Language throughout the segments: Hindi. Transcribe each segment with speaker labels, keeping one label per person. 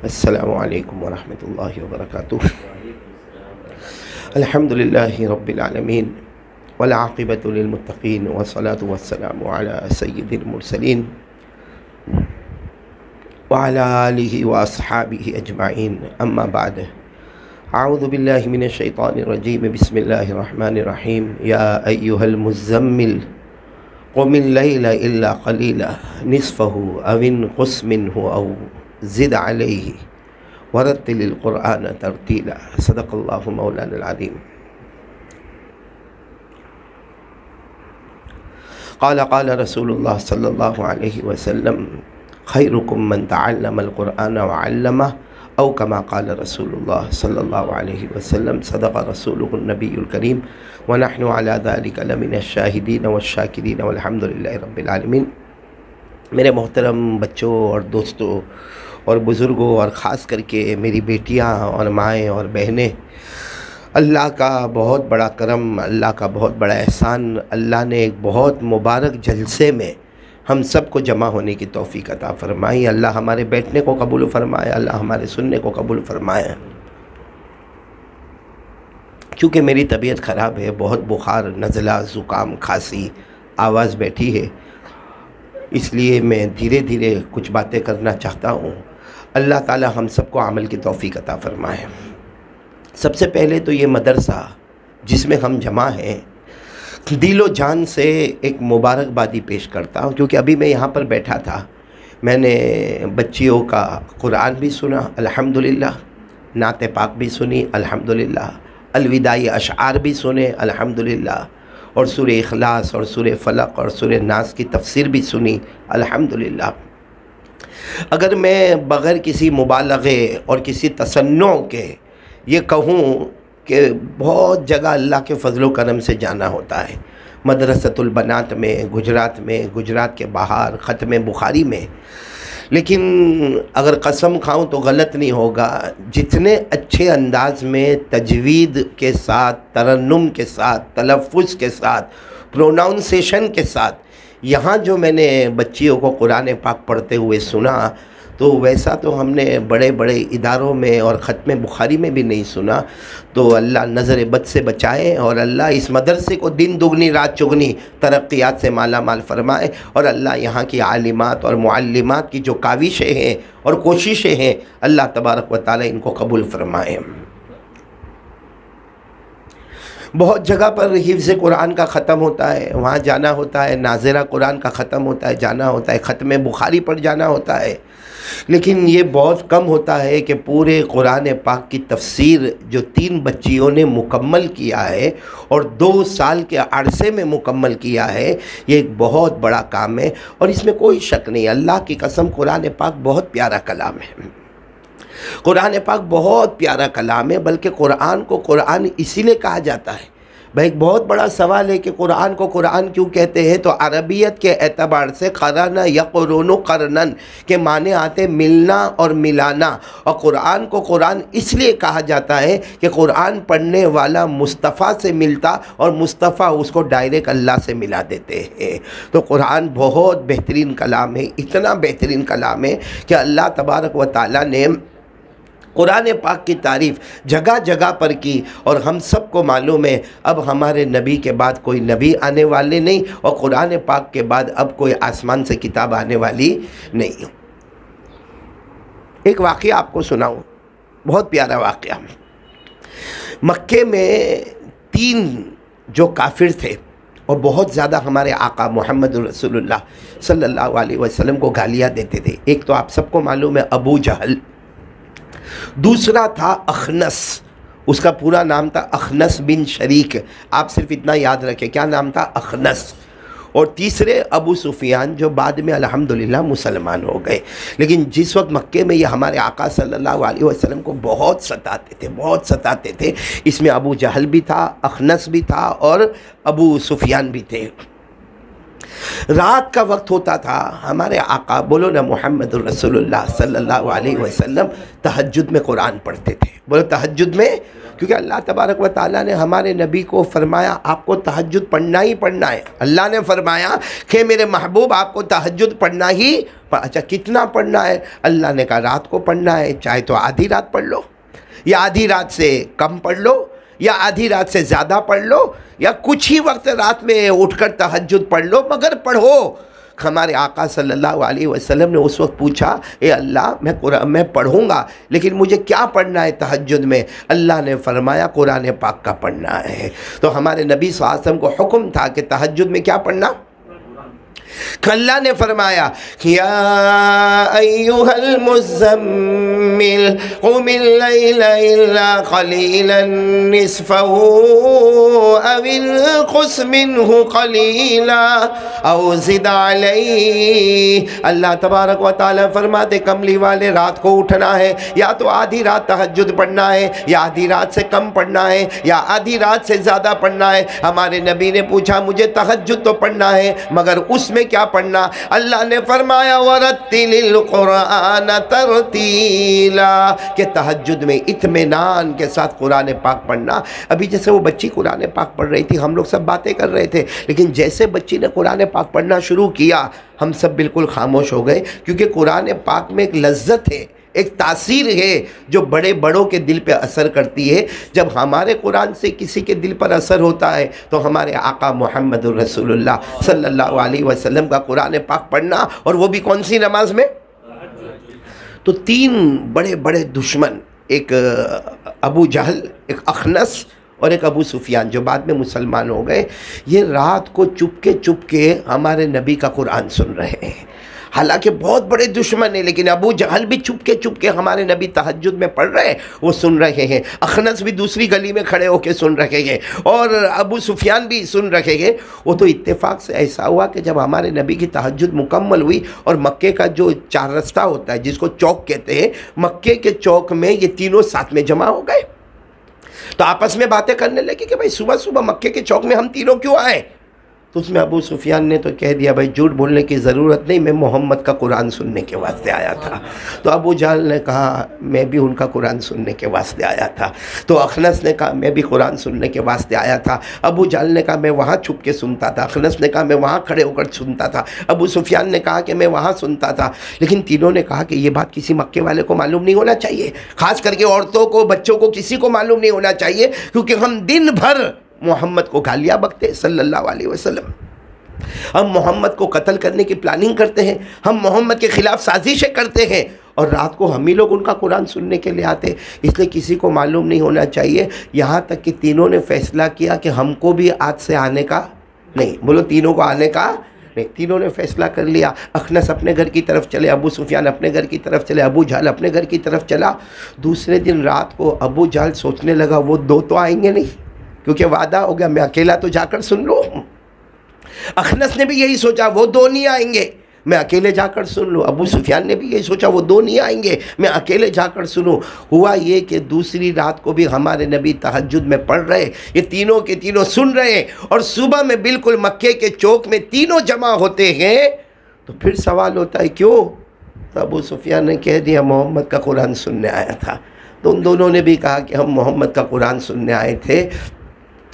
Speaker 1: अस्सलामु अलैकुम वरहमतुल्लाहि वबरकातुहू। अल्हम्दुलिल्लाहि रब्बिल आलमीन वल आक़िबतु लिल मुत्तक़ीन वस्सलातु वस्सलामु अला सय्यिदिल मुरसलीन व अला आलिहि व अस्हाबिहि अजमाइन, अम्मा बाद। अऊज़ु बिल्लाहि मिनश शैतानिर रजीम, बिस्मिल्लाहिर रहमानिर रहीम। या अय्युहल मुज़्ज़म्मिल क़ुमिल लैला इल्ला क़लीला निस्फ़हु अव इनक़ुस मिन्हु अव ज़िद अलैहि वरत्तिलिल क़ुरआन तरतीला। सदक़ल्लाहु मौलानाल अज़ीम। क़ाल क़ाल रसूलुल्लाह सल्लल्लाहु अलैहि वसल्लम खैरुकुम मन तअल्लमल क़ुरआन व अल्लमह औ कमा क़ाल रसूलुल्लाह सल्लल्लाहु अलैहि वसल्लम। सदक़ रसूलुहुन नबियुल करीम व नहनु अला ज़ालिका लमिनश शाहिदीन वश्शाकिरीन वल्हम्दुलिल्लाहि रब्बिल आलमीन। मेरे मोहतरम बच्चों और दोस्तों और बुज़ुर्गों और ख़ास करके मेरी बेटियां और माएँ और बहनें, अल्लाह का बहुत बड़ा करम, अल्लाह का बहुत बड़ा एहसान। अल्लाह ने एक बहुत मुबारक जलसे में हम सब को जमा होने की तौफ़ीक़ अता फ़रमाई। अल्लाह हमारे बैठने को कबूल फ़रमाए, अल्लाह हमारे सुनने को कबूल फ़रमाए। क्योंकि मेरी तबीयत ख़राब है, बहुत बुखार, नज़ला, ज़ुकाम, खांसी, आवाज़ बैठी है, इसलिए मैं धीरे धीरे कुछ बातें करना चाहता हूँ। अल्लाह ताला हम सबको अमल की तौफ़ीक़ अता फ़रमाए। सबसे पहले तो ये मदरसा जिसमें हम जमा हैं, दिलो जान से एक मुबारकबादी पेश करता हूँ। क्योंकि अभी मैं यहाँ पर बैठा था, मैंने बच्चियों का कुरान भी सुना अल्हम्दुलिल्लाह, नाते पाक भी सुनी अल्हम्दुलिल्लाह, अलविदाई अशआर भी सुने अल्हम्दुलिल्लाह, और सूरह इखलास और सूरह फलक और सूरह नास की तफसीर भी सुनी अल्हम्दुलिल्लाह। अगर मैं बग़ैर किसी मुबालगे और किसी तसन्नो के ये कहूँ कि बहुत जगह अल्लाह के फ़ज़ल करम से जाना होता है, मदरसतुल बनात में, गुजरात के बाहर, ख़त्म बुखारी में, लेकिन अगर कसम खाऊं तो गलत नहीं होगा, जितने अच्छे अंदाज में तजवीद के साथ, तरन्नुम के साथ, तलफ़्फ़ुज़ के साथ, प्रोनाउंसिएशन के साथ यहाँ जो मैंने बच्चियों को कुरान पाक पढ़ते हुए सुना, तो वैसा तो हमने बड़े बड़े इदारों में और ख़त्म बुखारी में भी नहीं सुना। तो अल्लाह नज़र बद से बचाए और अल्लाह इस मदरसे को दिन दुगनी रात चुगनी तरक्यात से माला माल फ़रमाए, और अल्लाह यहाँ की आलिमात और मुअल्लिमात की जो काविशें हैं और कोशिशें हैं, अल्लाह तबारक व तआला इनको कबूल फ़रमाए। बहुत जगह पर हिफ्ज़ कुरान का ख़त्म होता है, वहाँ जाना होता है, नाज़िरा कुरान का ख़त्म होता है, जाना होता है, ख़त्म बुखारी पर जाना होता है, लेकिन ये बहुत कम होता है कि पूरे कुरान पाक की तफसीर जो 3 बच्चियों ने मुकम्मल किया है और 2 साल के अरसे में मुकम्मल किया है, ये एक बहुत बड़ा काम है। और इसमें कोई शक नहीं, अल्लाह की कसम कुरान पाक बहुत प्यारा कलाम है, कुरान पाक बहुत प्यारा कलाम है। बल्कि कुरान को कुरान इसीलिए कहा जाता है। भाई एक बहुत बड़ा सवाल है कि कुरान को कुरान क्यों कहते हैं, तो अरबियत के एतबार से क़रन यक़रुनु क़रनन के माने आते मिलना और मिलाना, और कुरान को कुरान इसलिए कहा जाता है कि कुरान पढ़ने वाला मुस्तफ़ा से मिलता और मुस्तफ़ा उसको डायरेक्ट अल्लाह से मिला देते हैं। तो कुरान बहुत बेहतरीन कलाम है, इतना बेहतरीन कलाम है कि अल्लाह तबारक व तआला ने कुरान पाक की तारीफ़ जगह जगह पर की। और हम सबको मालूम है अब हमारे नबी के बाद कोई नबी आने वाले नहीं, और कुरान पाक के बाद अब कोई आसमान से किताब आने वाली नहीं। एक वाक़या आपको सुनाऊं, बहुत प्यारा वाक़या। मक्के में 3 जो काफिर थे और बहुत ज़्यादा हमारे आका मोहम्मद रसूलुल्लाह सल्लल्लाहु अलैहि वसल्लम को गालियाँ देते थे। एक तो आप सबको मालूम है अबू जहल, दूसरा था अखनस, उसका पूरा नाम था अखनस बिन शरीक, आप सिर्फ इतना याद रखें क्या नाम था, अखनस। और तीसरे अबू सुफियान, जो बाद में अल्हम्दुलिल्लाह मुसलमान हो गए। लेकिन जिस वक्त मक्के में ये हमारे आका सल्लल्लाहु अलैहि वसल्लम को बहुत सताते थे। इसमें अबू जहल भी था, अखनस भी था और अबू सुफियान भी थे। रात का वक्त होता था, हमारे आका बोलो ना मोहम्मद रसूलुल्लाह सल्लल्लाहु अलैहि वसल्लम तहज्जुद में कुरान पढ़ते थे। बोलो तहज्जुद में क्योंकि अल्लाह तबारक व ताला ने हमारे नबी को फरमाया आपको तहज्जुद पढ़ना ही पढ़ना है। अल्लाह ने फरमाया कि मेरे महबूब आपको तहज्जुद पढ़ना ही अच्छा कितना पढ़ना है? अल्लाह ने कहा रात को पढ़ना है, चाहे तो आधी रात पढ़ लो, या आधी रात से कम पढ़ लो, या आधी रात से ज़्यादा पढ़ लो, या कुछ ही वक्त रात में उठकर तहज्जुद पढ़ लो, मगर पढ़ो। हमारे आका सल्लल्लाहु अलैहि वसल्लम ने उस वक्त पूछा, ए अल्लाह मैं पढ़ूँगा, लेकिन मुझे क्या पढ़ना है तहज्जुद में? अल्लाह ने फरमाया कुरान पाक का पढ़ना है। तो हमारे नबी सल्लल्लाहु अलैहि वसल्लम को हुक्म था कि तहज्जुद में क्या पढ़ना? अल्लाह ने फरमाया या अय्युहल मुज़्ज़म्मिल क़ुमिल लैला इल्ला क़लीलन निस्फ़हु अव इंक़ुस मिन्हु क़लीला औ ज़िद अलैहि। अल्लाह तबारक व तआला फरमाते कमली वाले रात को उठना है, या तो आधी रात तहज्जुद पढ़ना है, या आधी रात से कम पढ़ना है, या आधी रात से ज़्यादा पढ़ना है। हमारे नबी ने पूछा मुझे तहज्जुद तो पढ़ना है, मगर उसमें क्या पढ़ना? अल्लाह ने फरमाया वरत्तिलिल कुरान तरतीला, कि तहज्जुद में इत्मीनान के साथ कुरान पाक पढ़ना। अभी जैसे वो बच्ची कुरान पाक पढ़ रही थी, हम लोग सब बातें कर रहे थे, लेकिन जैसे बच्ची ने कुरान पाक पढ़ना शुरू किया हम सब बिल्कुल खामोश हो गए, क्योंकि कुरान पाक में एक लज्जत है, एक तासीर है जो बड़े बड़ों के दिल पे असर करती है। जब हमारे कुरान से किसी के दिल पर असर होता है तो हमारे आका मुहम्मदुर रसूलुल्लाह सल्लल्लाहु अलैहि वसल्लम का कुरान पाक पढ़ना, और वो भी कौन सी नमाज में? तो तीन बड़े बड़े दुश्मन, एक अबू जहल, एक अखनस और एक अबू सुफियान, जो बाद में मुसलमान हो गए, ये रात को चुपके हमारे नबी का कुरान सुन रहे हैं। हालांकि बहुत बड़े दुश्मन है, लेकिन अबू जहल भी चुपके हमारे नबी तहज्जुद में पढ़ रहे हैं, वो सुन रहे हैं। अखनस भी दूसरी गली में खड़े होकर सुन रहे हैं, और अबू सुफियान भी सुन रहे हैं। वो तो इत्तेफाक से ऐसा हुआ कि जब हमारे नबी की तहज्जुद मुकम्मल हुई और मक्के का जो चार रास्ता होता है जिसको चौक कहते हैं, मक्के के चौक में ये तीनों साथ में जमा हो गए। तो आपस में बातें करने लगे कि भाई सुबह सुबह मक्के के चौक में हम तीनों क्यों आए? तो उसमें अबू सुफियान ने तो कह दिया भाई झूठ बोलने की ज़रूरत नहीं, मैं मोहम्मद का कुरान सुनने के वास्ते आया था। तो अबू जहल ने कहा मैं भी उनका कुरान सुनने के वास्ते आया था। तो अखनस ने कहा मैं भी कुरान सुनने के वास्ते आया था। अबू जहल ने कहा मैं वहाँ छुप के सुनता था। अखनस ने कहा मैं वहाँ खड़े होकर सुनता था। अबू सुफियान ने कहा कि मैं वहाँ सुनता था। लेकिन तीनों ने कहा कि ये बात किसी मक्के वाले को मालूम नहीं होना चाहिए, ख़ास करके औरतों को, बच्चों को, किसी को मालूम नहीं होना चाहिए, क्योंकि हम दिन भर मोहम्मद को गालियाँ बकते सल्लल्लाहु अलैहि वसल्लम, हम मोहम्मद को कत्ल करने की प्लानिंग करते हैं, हम मोहम्मद के ख़िलाफ़ साजिशें करते हैं, और रात को हम ही लोग उनका कुरान सुनने के लिए आते। इसलिए किसी को मालूम नहीं होना चाहिए। यहाँ तक कि तीनों ने फैसला किया कि हमको भी आज से आने का नहीं, बोलो तीनों को आने का नहीं। तीनों ने फैसला कर लिया। अखनस अपने घर की तरफ चले, अबू सुफियान अपने घर की तरफ चले, अबू जहल अपने घर की तरफ चला। दूसरे दिन रात को अबू जहल सोचने लगा वो दो तो आएंगे नहीं, क्योंकि वादा हो गया मैं अकेला तो जाकर सुन लूँ। अखनस ने भी यही सोचा वो दो नहीं आएंगे, मैं अकेले जाकर सुन लूँ। अबू सुफियान ने भी यही सोचा वो दो नहीं आएंगे, मैं अकेले जाकर सुनूं। हुआ ये कि दूसरी रात को भी हमारे नबी तहज्जुद में पढ़ रहे, ये तीनों के तीनों सुन रहे, और सुबह में बिल्कुल मक्के के चौक में तीनों जमा होते हैं। तो फिर सवाल होता है क्यों? तो अबू सुफियान ने कह दिया मोहम्मद का कुरान सुनने आया था। तो उन दोनों ने भी कहा कि हम मोहम्मद का कुरान सुनने आए थे।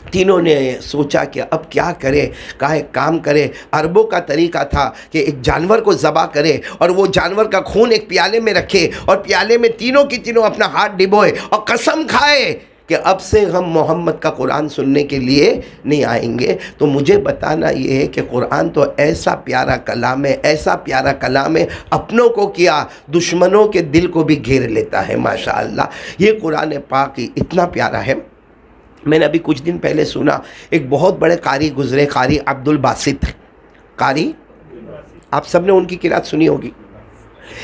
Speaker 1: तीनों ने सोचा कि अब क्या करें, कहा एक काम करें। अरबों का तरीका था कि एक जानवर को ज़बा करे और वो जानवर का खून एक प्याले में रखे, और प्याले में तीनों की तीनों अपना हाथ डिबोए और कसम खाए कि अब से हम मोहम्मद का कुरान सुनने के लिए नहीं आएंगे। तो मुझे बताना ये है कि कुरान तो ऐसा प्यारा कलाम है, ऐसा प्यारा कलाम है, अपनों को किया दुश्मनों के दिल को भी घेर लेता है। माशाअल्लाह ये कुरान पाक इतना प्यारा है। मैंने अभी कुछ दिन पहले सुना, एक बहुत बड़े कारी गुजरे, कारी अब्दुल बासित। कारी आप सब ने उनकी किरात सुनी होगी।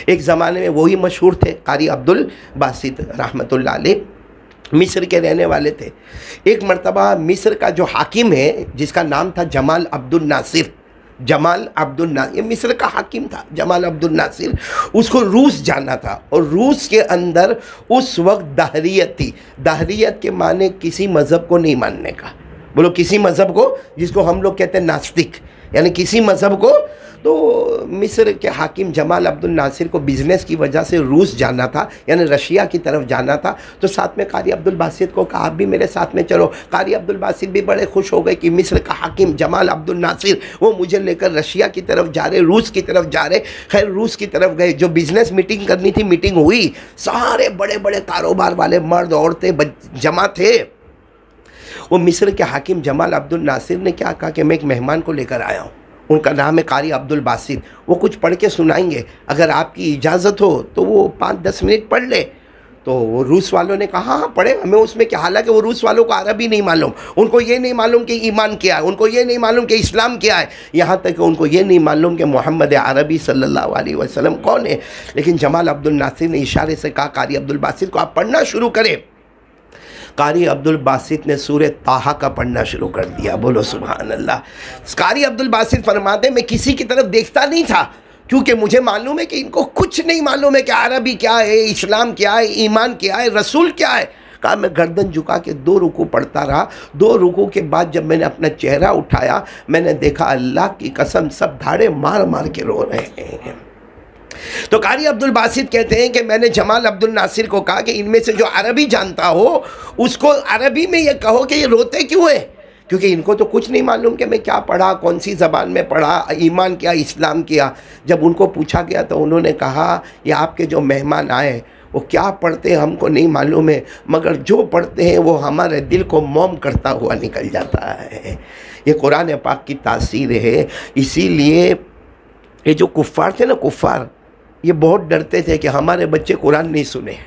Speaker 1: एक ज़माने में वही मशहूर थे, कारी अब्दुल बासित रहमतुल्लाह अलैह, मिस्र के रहने वाले थे। एक मर्तबा मिस्र का जो हाकिम है जिसका नाम था जमाल अब्दुल नासिर, जमाल अब्दुल नासिर, ये मिस्र का हाकिम था जमाल अब्दुल नासिर, उसको रूस जाना था। और रूस के अंदर उस वक्त दाहरियत थी। दाहरियत के माने किसी मज़हब को नहीं मानने का, बोलो किसी मज़हब को, जिसको हम लोग कहते हैं नास्तिक, यानी किसी मज़हब को। तो मिस्र के हाकिम जमाल अब्दुल नासिर को बिज़नेस की वजह से रूस जाना था, यानी रशिया की तरफ जाना था। तो साथ में कारी अब्दुल बासित को कहा आप भी मेरे साथ में चलो। कारी अब्दुल बासित भी बड़े खुश हो गए कि मिस्र का हाकिम जमाल अब्दुल नासिर वो मुझे लेकर रशिया की तरफ जा रहे, रूस की तरफ जा रहे। खैर रूस की तरफ गए, जो बिज़नेस मीटिंग करनी थी मीटिंग हुई, सारे बड़े बड़े कारोबार वाले मर्द औरतें जमा थे। वो मिस्र के हाकिम जमाल अब्दुल नासिर ने क्या कहा कि मैं एक मेहमान को लेकर आया हूँ, उनका नाम है कारी अब्दुल बासित, वो कुछ पढ़ के सुनाएंगे, अगर आपकी इजाज़त हो तो वो 5-10 मिनट पढ़ ले। तो वो रूस वालों ने कहा हाँ पढ़े, हमें उसमें क्या। हालांकि वो रूस वालों को अरबी नहीं मालूम, उनको ये नहीं मालूम कि ईमान क्या है, उनको ये नहीं मालूम कि इस्लाम क्या है, यहाँ तक कि उनको ये नहीं मालूम कि मोहम्मद अरबी सल्लल्लाहु अलैहि वसल्लम कौन है। लेकिन जमाल अब्दुल नासिर ने इशारे से कहा कारी अब्दुल बासित को आप पढ़ना शुरू करें। कारी अब्दुल बासित ने सूरह ताहा का पढ़ना शुरू कर दिया। बोलो सुभान अल्लाह। कारी अब्दुल बासित फरमाते मैं किसी की तरफ देखता नहीं था, क्योंकि मुझे मालूम है कि इनको कुछ नहीं मालूम है कि अरबी क्या है, इस्लाम क्या है, ईमान क्या है, रसूल क्या है। कहा मैं गर्दन झुका के 2 रुकू पढ़ता रहा। 2 रुकू के बाद जब मैंने अपना चेहरा उठाया, मैंने देखा अल्लाह की कसम सब धाड़े मार मार के रो रहे हैं। तो कारी अब्दुल बासित कहते हैं कि मैंने जमाल अब्दुल नासिर को कहा कि इनमें से जो अरबी जानता हो उसको अरबी में ये कहो कि ये रोते क्यों है, क्योंकि इनको तो कुछ नहीं मालूम कि मैं क्या पढ़ा, कौन सी ज़बान में पढ़ा, ईमान क्या, इस्लाम क्या। जब उनको पूछा गया तो उन्होंने कहा ये आपके जो मेहमान आए वो क्या पढ़ते हैं हमको नहीं मालूम है, मगर जो पढ़ते हैं वो हमारे दिल को मौम करता हुआ निकल जाता है। ये कुरान पाक की तासीर है। इसीलिए ये जो कुफ़ार थे ना, कुफ़ार ये बहुत डरते थे कि हमारे बच्चे कुरान नहीं सुने।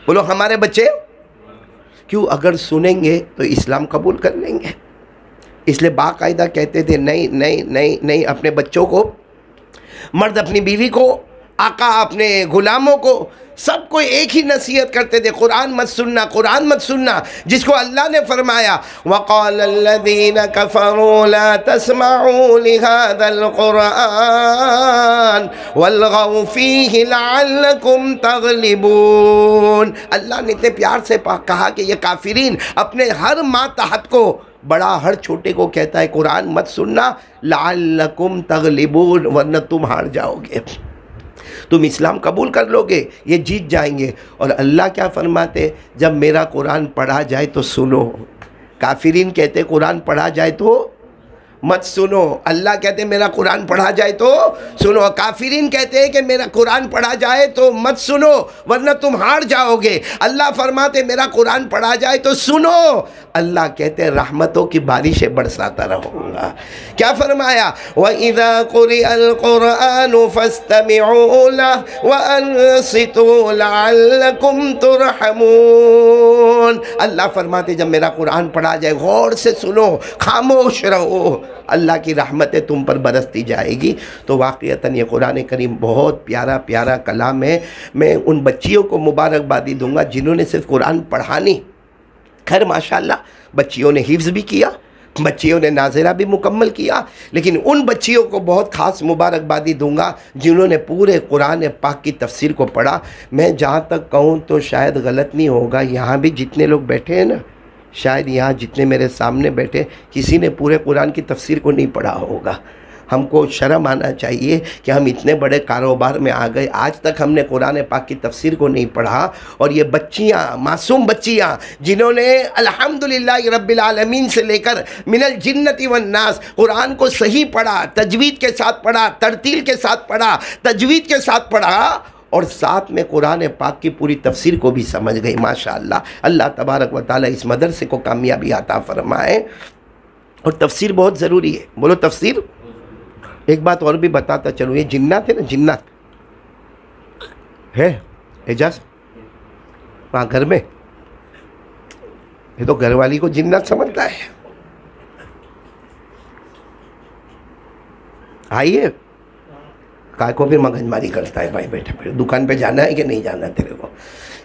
Speaker 1: बोलो हमारे बच्चे क्यों, अगर सुनेंगे तो इस्लाम कबूल कर लेंगे। इसलिए बाकायदा कहते थे नहीं नहीं नहीं नहीं, अपने बच्चों को, मर्द अपनी बीवी को, आका अपने गुलामों को, सबको एक ही नसीहत करते थे कुरान मत सुनना, कुरान मत सुनना। जिसको अल्लाह ने फरमाया वक़ाल अल्लज़ीना कफ़रू ला तस्मऊ लिहाज़ल कुरान वल्गौ फ़ीहि लअल्लकुम तग़लिबून। अल्लाह ने इतने प्यार से कहा कि ये काफिरीन अपने हर मातहत को, बड़ा हर छोटे को कहता है कुरान मत सुनना, लअल्लकुम तग़लिबून, वरना तुम हार जाओगे, तुम इस्लाम कबूल कर लोगे, ये जीत जाएंगे। और अल्लाह क्या फरमाते, जब मेरा कुरान पढ़ा जाए तो सुनो। काफिरीन कहते कुरान पढ़ा जाए तो मत सुनो, अल्लाह कहते मेरा कुरान पढ़ा जाए तो सुनो। काफिरीन कहते हैं कि मेरा कुरान पढ़ा जाए तो मत सुनो वरना तुम हार जाओगे। अल्लाह फरमाते मेरा कुरान पढ़ा जाए तो सुनो। अल्लाह कहते रहमतों की बारिशें बरसाता रहूँगा। क्या फरमाया, व इज़ा क़ुरिअल क़ुरआनु फ़स्तमिऊ लहु व अंसितू लअल्लकुम तुरहमून। अल्लाह फरमाते जब मेरा कुरान पढ़ा जाए गौर से सुनो, खामोश रहो, अल्लाह की रहमतें तुम पर बरसती जाएगी। तो वाक़ईतन ये कुरान करीम बहुत प्यारा प्यारा कलाम है। मैं उन बच्चियों को मुबारकबादी दूंगा जिन्होंने सिर्फ कुरान पढ़ा नहीं, खैर माशाल्लाह बच्चियों ने हिफ्ज़ भी किया, बच्चियों ने नाज़िरा भी मुकम्मल किया, लेकिन उन बच्चियों को बहुत ख़ास मुबारकबादी दूंगा जिन्होंने पूरे कुरान पाक की तफसीर को पढ़ा। मैं जहाँ तक कहूँ तो शायद गलत नहीं होगा, यहाँ भी जितने लोग बैठे हैं ना, शायद यहाँ जितने मेरे सामने बैठे किसी ने पूरे कुरान की तफसीर को नहीं पढ़ा होगा। हमको शर्म आना चाहिए कि हम इतने बड़े कारोबार में आ गए, आज तक हमने कुरान पाक की तफसीर को नहीं पढ़ा। और ये बच्चियाँ, मासूम बच्चियाँ जिन्होंने अल्हम्दुलिल्लाह रब्बिल आलमीन से लेकर मिनल जिन्नति वन नास कुरान को सही पढ़ा, तजवीद के साथ पढ़ा, तरतील के साथ पढ़ा, तजवीद के साथ पढ़ा और साथ में कुरान पाक की पूरी तफसीर को भी समझ गई। माशाअल्लाह, अल्लाह तबारक व तआला इस मदरसे को कामयाबी अता फरमाए। और तफसीर बहुत ज़रूरी है। बोलो तफसीर। एक बात और भी बताता चलूँ, ये जिन्नात है ना, जिन्नात है एजाज वहाँ घर में, ये तो घरवाली को जिन्नात समझता है। आइए काय को फिर मगजमारी करता है, भाई बैठे फिर दुकान पे जाना है कि नहीं जाना तेरे को।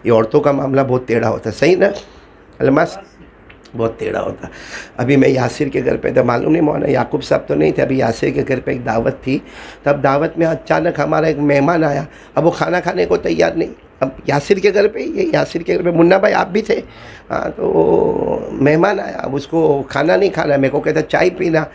Speaker 1: ये औरतों का मामला बहुत टेढ़ा होता है, सही ना अलमास, बहुत टेढ़ा होता। अभी मैं यासिर के घर पे था, मालूम नहीं मौलाना याकूब साहब तो नहीं थे, अभी यासिर के घर पे एक दावत थी। तब दावत में अचानक हमारा एक मेहमान आया, अब वो खाना खाने को तैयार नहीं। अब यासिर के घर पे, ये यासिर के घर पे मुन्ना भाई आप भी थे, हाँ, तो मेहमान आया, अब उसको खाना नहीं खाना, मेरे को कहता चाय पीना।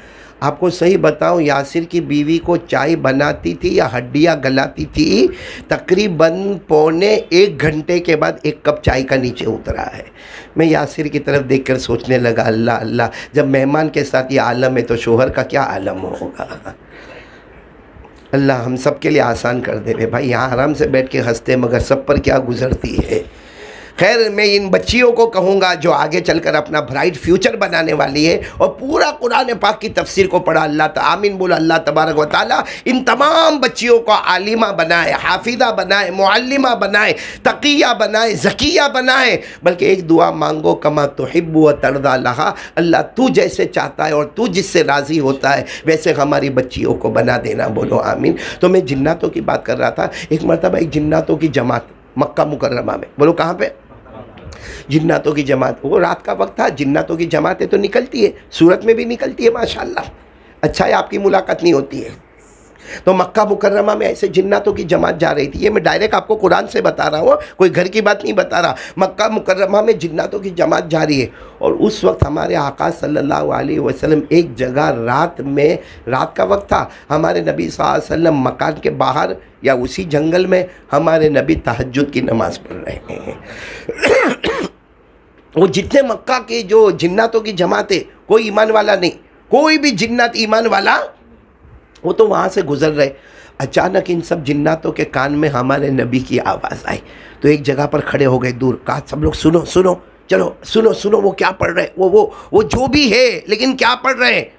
Speaker 1: आपको सही बताऊं, यासिर की बीवी को चाय बनाती थी या हड्डियाँ गलाती थी, तकरीबन पौने 1 घंटे के बाद 1 कप चाय का नीचे उतरा है। मैं यासिर की तरफ देखकर सोचने लगा, अल्लाह अल्लाह, जब मेहमान के साथ ये आलम है तो शोहर का क्या आलम होगा। अल्लाह हम सब के लिए आसान कर दे रे भाई। यहाँ आराम से बैठ के हंसते मगर सब पर क्या गुजरती है। खैर, मैं इन बच्चियों को कहूँगा जो आगे चलकर अपना ब्राइट फ्यूचर बनाने वाली है और पूरा कुरान पाक की तफसीर को पढ़ा। अल्लाह आमीन बोला। अल्लाह तबारक व तआला इन तमाम बच्चियों को आलिमा बनाए, हाफिदा बनाए, मुअल्लिमा बनाए, तकिया बनाए, ज़किया बनाए। बल्कि एक दुआ मांगो, कमा तुहिब्बु व तर्दा लहा, अल्लाह तू जैसे चाहता है और तू जिससे राज़ी होता है वैसे हमारी बच्चियों को बना देना। बोलो आमीन। तो मैं जिन्नातों की बात कर रहा था। एक मरतबा एक जिन्नातों की जमात मक्का मुकर्रमा में, बोलो कहाँ पे, जिन्नातों की जमात, वो रात का वक्त था। जिन्नातों की जमातें तो निकलती है, सूरत में भी निकलती है माशाल्लाह। अच्छा है आपकी मुलाकात नहीं होती है। तो मक्का मुकर्रमा में ऐसे जिन्नातों की जमात जा रही थी। ये मैं डायरेक्ट आपको कुरान से बता रहा हूँ, कोई घर की बात नहीं बता रहा। मक्का मुकर्रमा में जिन्नातों की जमात जा रही है और उस वक्त हमारे आका सल्लल्लाहु अलैहि वसल्लम एक जगह रात में, रात का वक्त था, हमारे नबी सल्लल्लाहु अलैहि वसल्लम मकान के बाहर या उसी जंगल में हमारे नबी तहज्जुद की नमाज़ पढ़ रहे हैं। वो जितने मक्का के जो जिन्नातों की जमातें, कोई ईमान वाला नहीं, कोई भी जिन्नात ईमान वाला, वो तो वहाँ से गुजर रहे। अचानक इन सब जिन्नातों के कान में हमारे नबी की आवाज़ आई तो एक जगह पर खड़े हो गए दूर। कहा सब लोग सुनो सुनो, चलो सुनो सुनो, वो क्या पढ़ रहे, वो जो भी है लेकिन क्या पढ़ रहे हैं।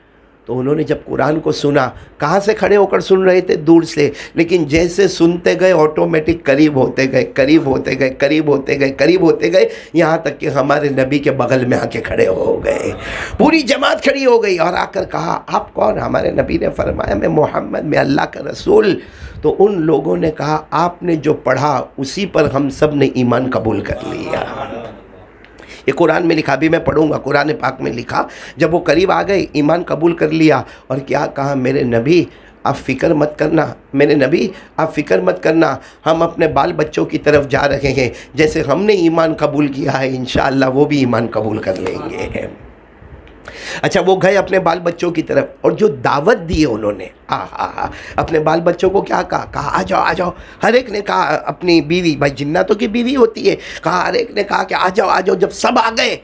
Speaker 1: तो उन्होंने जब कुरान को सुना, कहाँ से खड़े होकर सुन रहे थे, दूर से, लेकिन जैसे सुनते गए ऑटोमेटिक करीब होते गए, करीब होते गए, करीब होते गए, करीब होते गए, यहाँ तक कि हमारे नबी के बगल में आके खड़े हो गए। पूरी जमात खड़ी हो गई और आकर कहा आप कौन। हमारे नबी ने फरमाया मैं मोहम्मद, मैं अल्लाह का रसूल। तो उन लोगों ने कहा आपने जो पढ़ा उसी पर हम सब ने ईमान कबूल कर लिया। ये कुरान में लिखा, भी मैं पढ़ूंगा, कुरान पाक में लिखा। जब वो करीब आ गए ईमान कबूल कर लिया और क्या कहा, मेरे नबी आप फ़िक्र मत करना, मेरे नबी आप फ़िक्र मत करना, हम अपने बाल बच्चों की तरफ जा रहे हैं, जैसे हमने ईमान कबूल किया है इंशाअल्लाह वो भी ईमान कबूल कर लेंगे। अच्छा, वो गए अपने बाल बच्चों की तरफ और जो दावत दी है उन्होंने, अपने बाल बच्चों को क्या कहा आ जाओ आ जाओ। हर एक ने कहा, अपनी बीवी, भाई जिन्नातों की बीवी होती है, कहा, हर एक ने कहा कि आ जाओ आ जाओ। जब सब आ गए,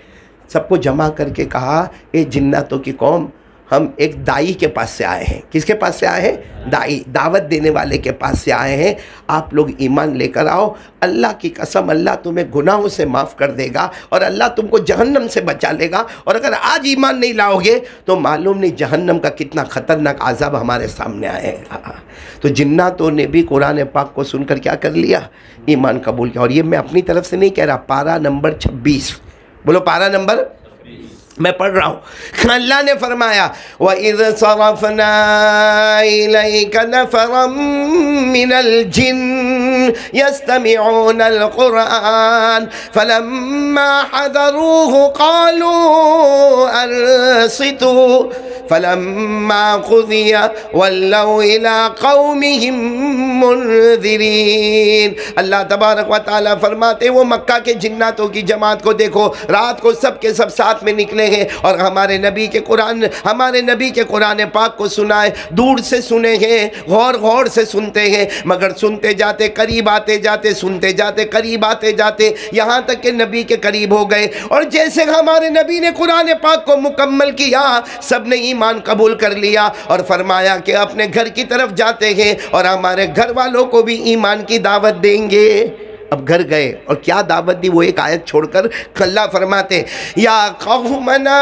Speaker 1: सबको जमा करके कहा ए जिन्नातों की कौम, हम एक दाई के पास से आए हैं। किसके पास से आए हैं? दाई, दावत देने वाले के पास से आए हैं। आप लोग ईमान लेकर आओ, अल्लाह की कसम अल्लाह तुम्हें गुनाहों से माफ़ कर देगा और अल्लाह तुमको जहन्नम से बचा लेगा। और अगर आज ईमान नहीं लाओगे तो मालूम नहीं जहन्नम का कितना ख़तरनाक आज़ाब हमारे सामने आएगा। तो जिन्नातों ने भी कुरान पाक को सुनकर क्या कर लिया, ईमान कबूल किया। और ये मैं अपनी तरफ से नहीं कह रहा, पारा नंबर 26, बोलो पारा नंबर, मैं पढ़ रहा हूँ। अल्लाह ने फरमाया व इज़ सरफ़ना इलैका नफ़रम मिनल जिन्न यस्तमिऊनल कुरान फलम्मा हज़रूहु क़ालू अन्सितू फलम्मा क़ुज़िया वल्लौ इला क़ौमिहिम मुनज़िरीन। अल्लाह तबारक व तआला फरमाते वो मक्का के जिन्नातों की जमात को देखो, रात को सब के सब साथ में निकले हैं और हमारे नबी के कुरान पाक को सुनाए। दूर से सुने हैं, गौर गौर से सुनते हैं, मगर सुनते जाते करीब आते जाते, सुनते जाते करीब आते जाते, यहाँ तक कि नबी के करीब हो गए। और जैसे हमारे नबी ने कुरान पाक को मुकम्मल किया, सब ने ईमान कबूल कर लिया और फरमाया कि अपने घर की तरफ जाते हैं और हमारे घर वालों को भी ईमान की दावत देंगे। अब घर गए और क्या दावत दी, वो एक आयत छोड़कर अल्लाह फरमाते या कौमना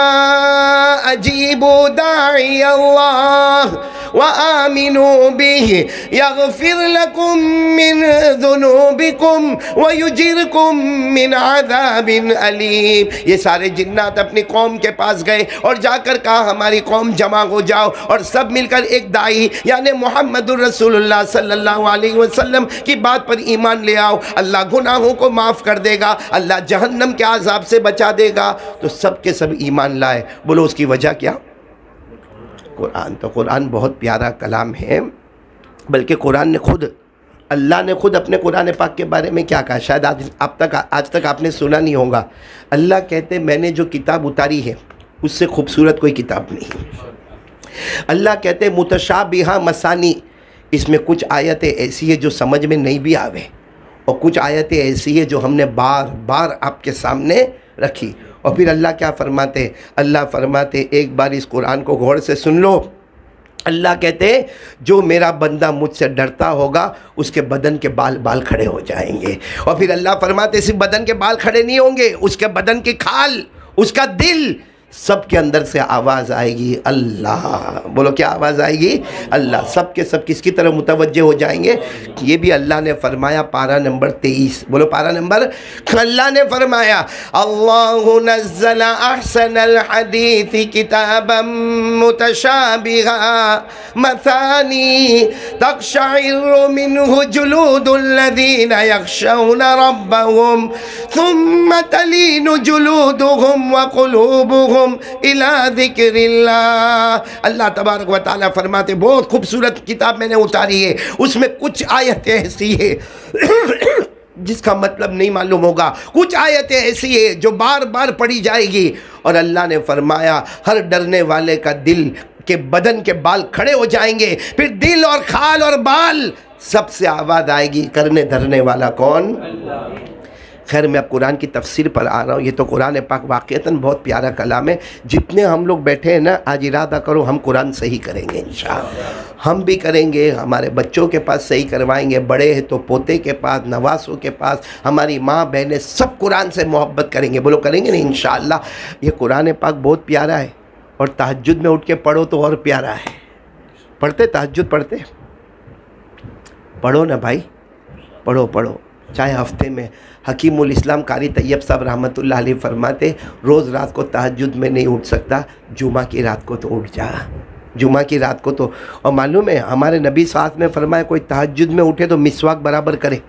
Speaker 1: अजीबू दाई अल्लाह व आमिनू बिही यगफिर लकुम मिन ज़ुनूबिकुम व युजिरकुम मिन अज़ाबिन अलीम। ये सारे जिन्नात अपनी कौम के पास गए और जाकर कहा हमारी कौम जमा हो जाओ और सब मिलकर एक दाई यानी मोहम्मदुर रसूलुल्लाह सल्लल्लाहु अलैहि वसल्लम की बात पर ईमान ले आओ, अल्लाह गुनाहों को माफ़ कर देगा, अल्लाह जहन्नम के आज़ाब से बचा देगा। तो सब के सब ईमान लाए। बोलो उसकी वजह क्या? कुरान। तो कुरान बहुत प्यारा कलाम है, बल्कि कुरान ने खुद, अल्लाह ने खुद अपने कुरान पाक के बारे में क्या कहा, शायद आज तक आपने सुना नहीं होगा। अल्लाह कहते मैंने जो किताब उतारी है उससे खूबसूरत कोई किताब नहीं। अल्लाह कहते हैं मुतशाबिहा मसानी, इसमें कुछ आयतें ऐसी है जो समझ में नहीं भी आवे, और कुछ आयतें ऐसी है जो हमने बार बार आपके सामने रखी। और फिर अल्लाह क्या फरमाते, अल्लाह फरमाते एक बार इस कुरान को गौर से सुन लो। अल्लाह कहते हैं जो मेरा बंदा मुझसे डरता होगा उसके बदन के बाल बाल खड़े हो जाएंगे। और फिर अल्लाह फरमाते सिर्फ बदन के बाल खड़े नहीं होंगे, उसके बदन की खाल, उसका दिल, सब के अंदर से आवाज़ आएगी अल्लाह। बोलो क्या आवाज़ आएगी? अल्लाह। सब के सब किसकी तरफ मुतवज्जे हो जाएंगे? ये भी अल्लाह ने फरमाया, पारा नंबर 23। बोलो पारा नंबर, अल्लाह ने फरमाया अल्लाहु नज़्ज़ला अहसनल हदीथि किताबम मुतशाबिहा मसानी तक़शइरु मिन्हु जुलूदुल लज़ीना यख़शौना रब्बहुम सुम्मा तलीनु जुलूदुहुम व क़ुलूबुहुम इला ज़िक्रिल्लाह। अल्लाह तबारक व तआला फरमाते बहुत खूबसूरत किताब मैंने उतारी है, उसमें कुछ आयतें ऐसी है जिसका मतलब नहीं मालूम होगा, कुछ आयतें ऐसी है जो बार बार पढ़ी जाएगी। और अल्लाह ने फरमाया हर डरने वाले का दिल के बदन के बाल खड़े हो जाएंगे। फिर दिल और खाल और बाल सबसे आवाज़ आएगी, करने धरने वाला कौन? खैर मैं अब कुरान की तफसीर पर आ रहा हूँ। ये तो कुरान पाक वाक़तन बहुत प्यारा कलाम है। जितने हम लोग बैठे हैं ना, आज इरादा करो हम कुरान सही करेंगे इंशाअल्लाह। हम भी करेंगे, हमारे बच्चों के पास सही करवाएंगे, बड़े हैं तो पोते के पास, नवासों के पास, हमारी माँ बहनें सब कुरान से मोहब्बत करेंगे। बोलो करेंगे नहीं इंशाअल्लाह। ये कुरान पाक बहुत प्यारा है, और तहज्जुद में उठ के पढ़ो तो और प्यारा है। पढ़ते तहज्जुद पढ़ते? पढ़ो ना भाई, पढ़ो पढ़ो, चाहे हफ्ते में। हकीमुल इस्लाम कारी तैयब साहब रहमतुल्लाह अलैह फरमाते रोज़ रात को तहज्जुद में नहीं उठ सकता, जुमा की रात को तो उठ जा, जुमा की रात को तो। और मालूम है हमारे नबी साहब ने फरमाया कोई तहज्जुद में उठे तो मिसवाक बराबर करे।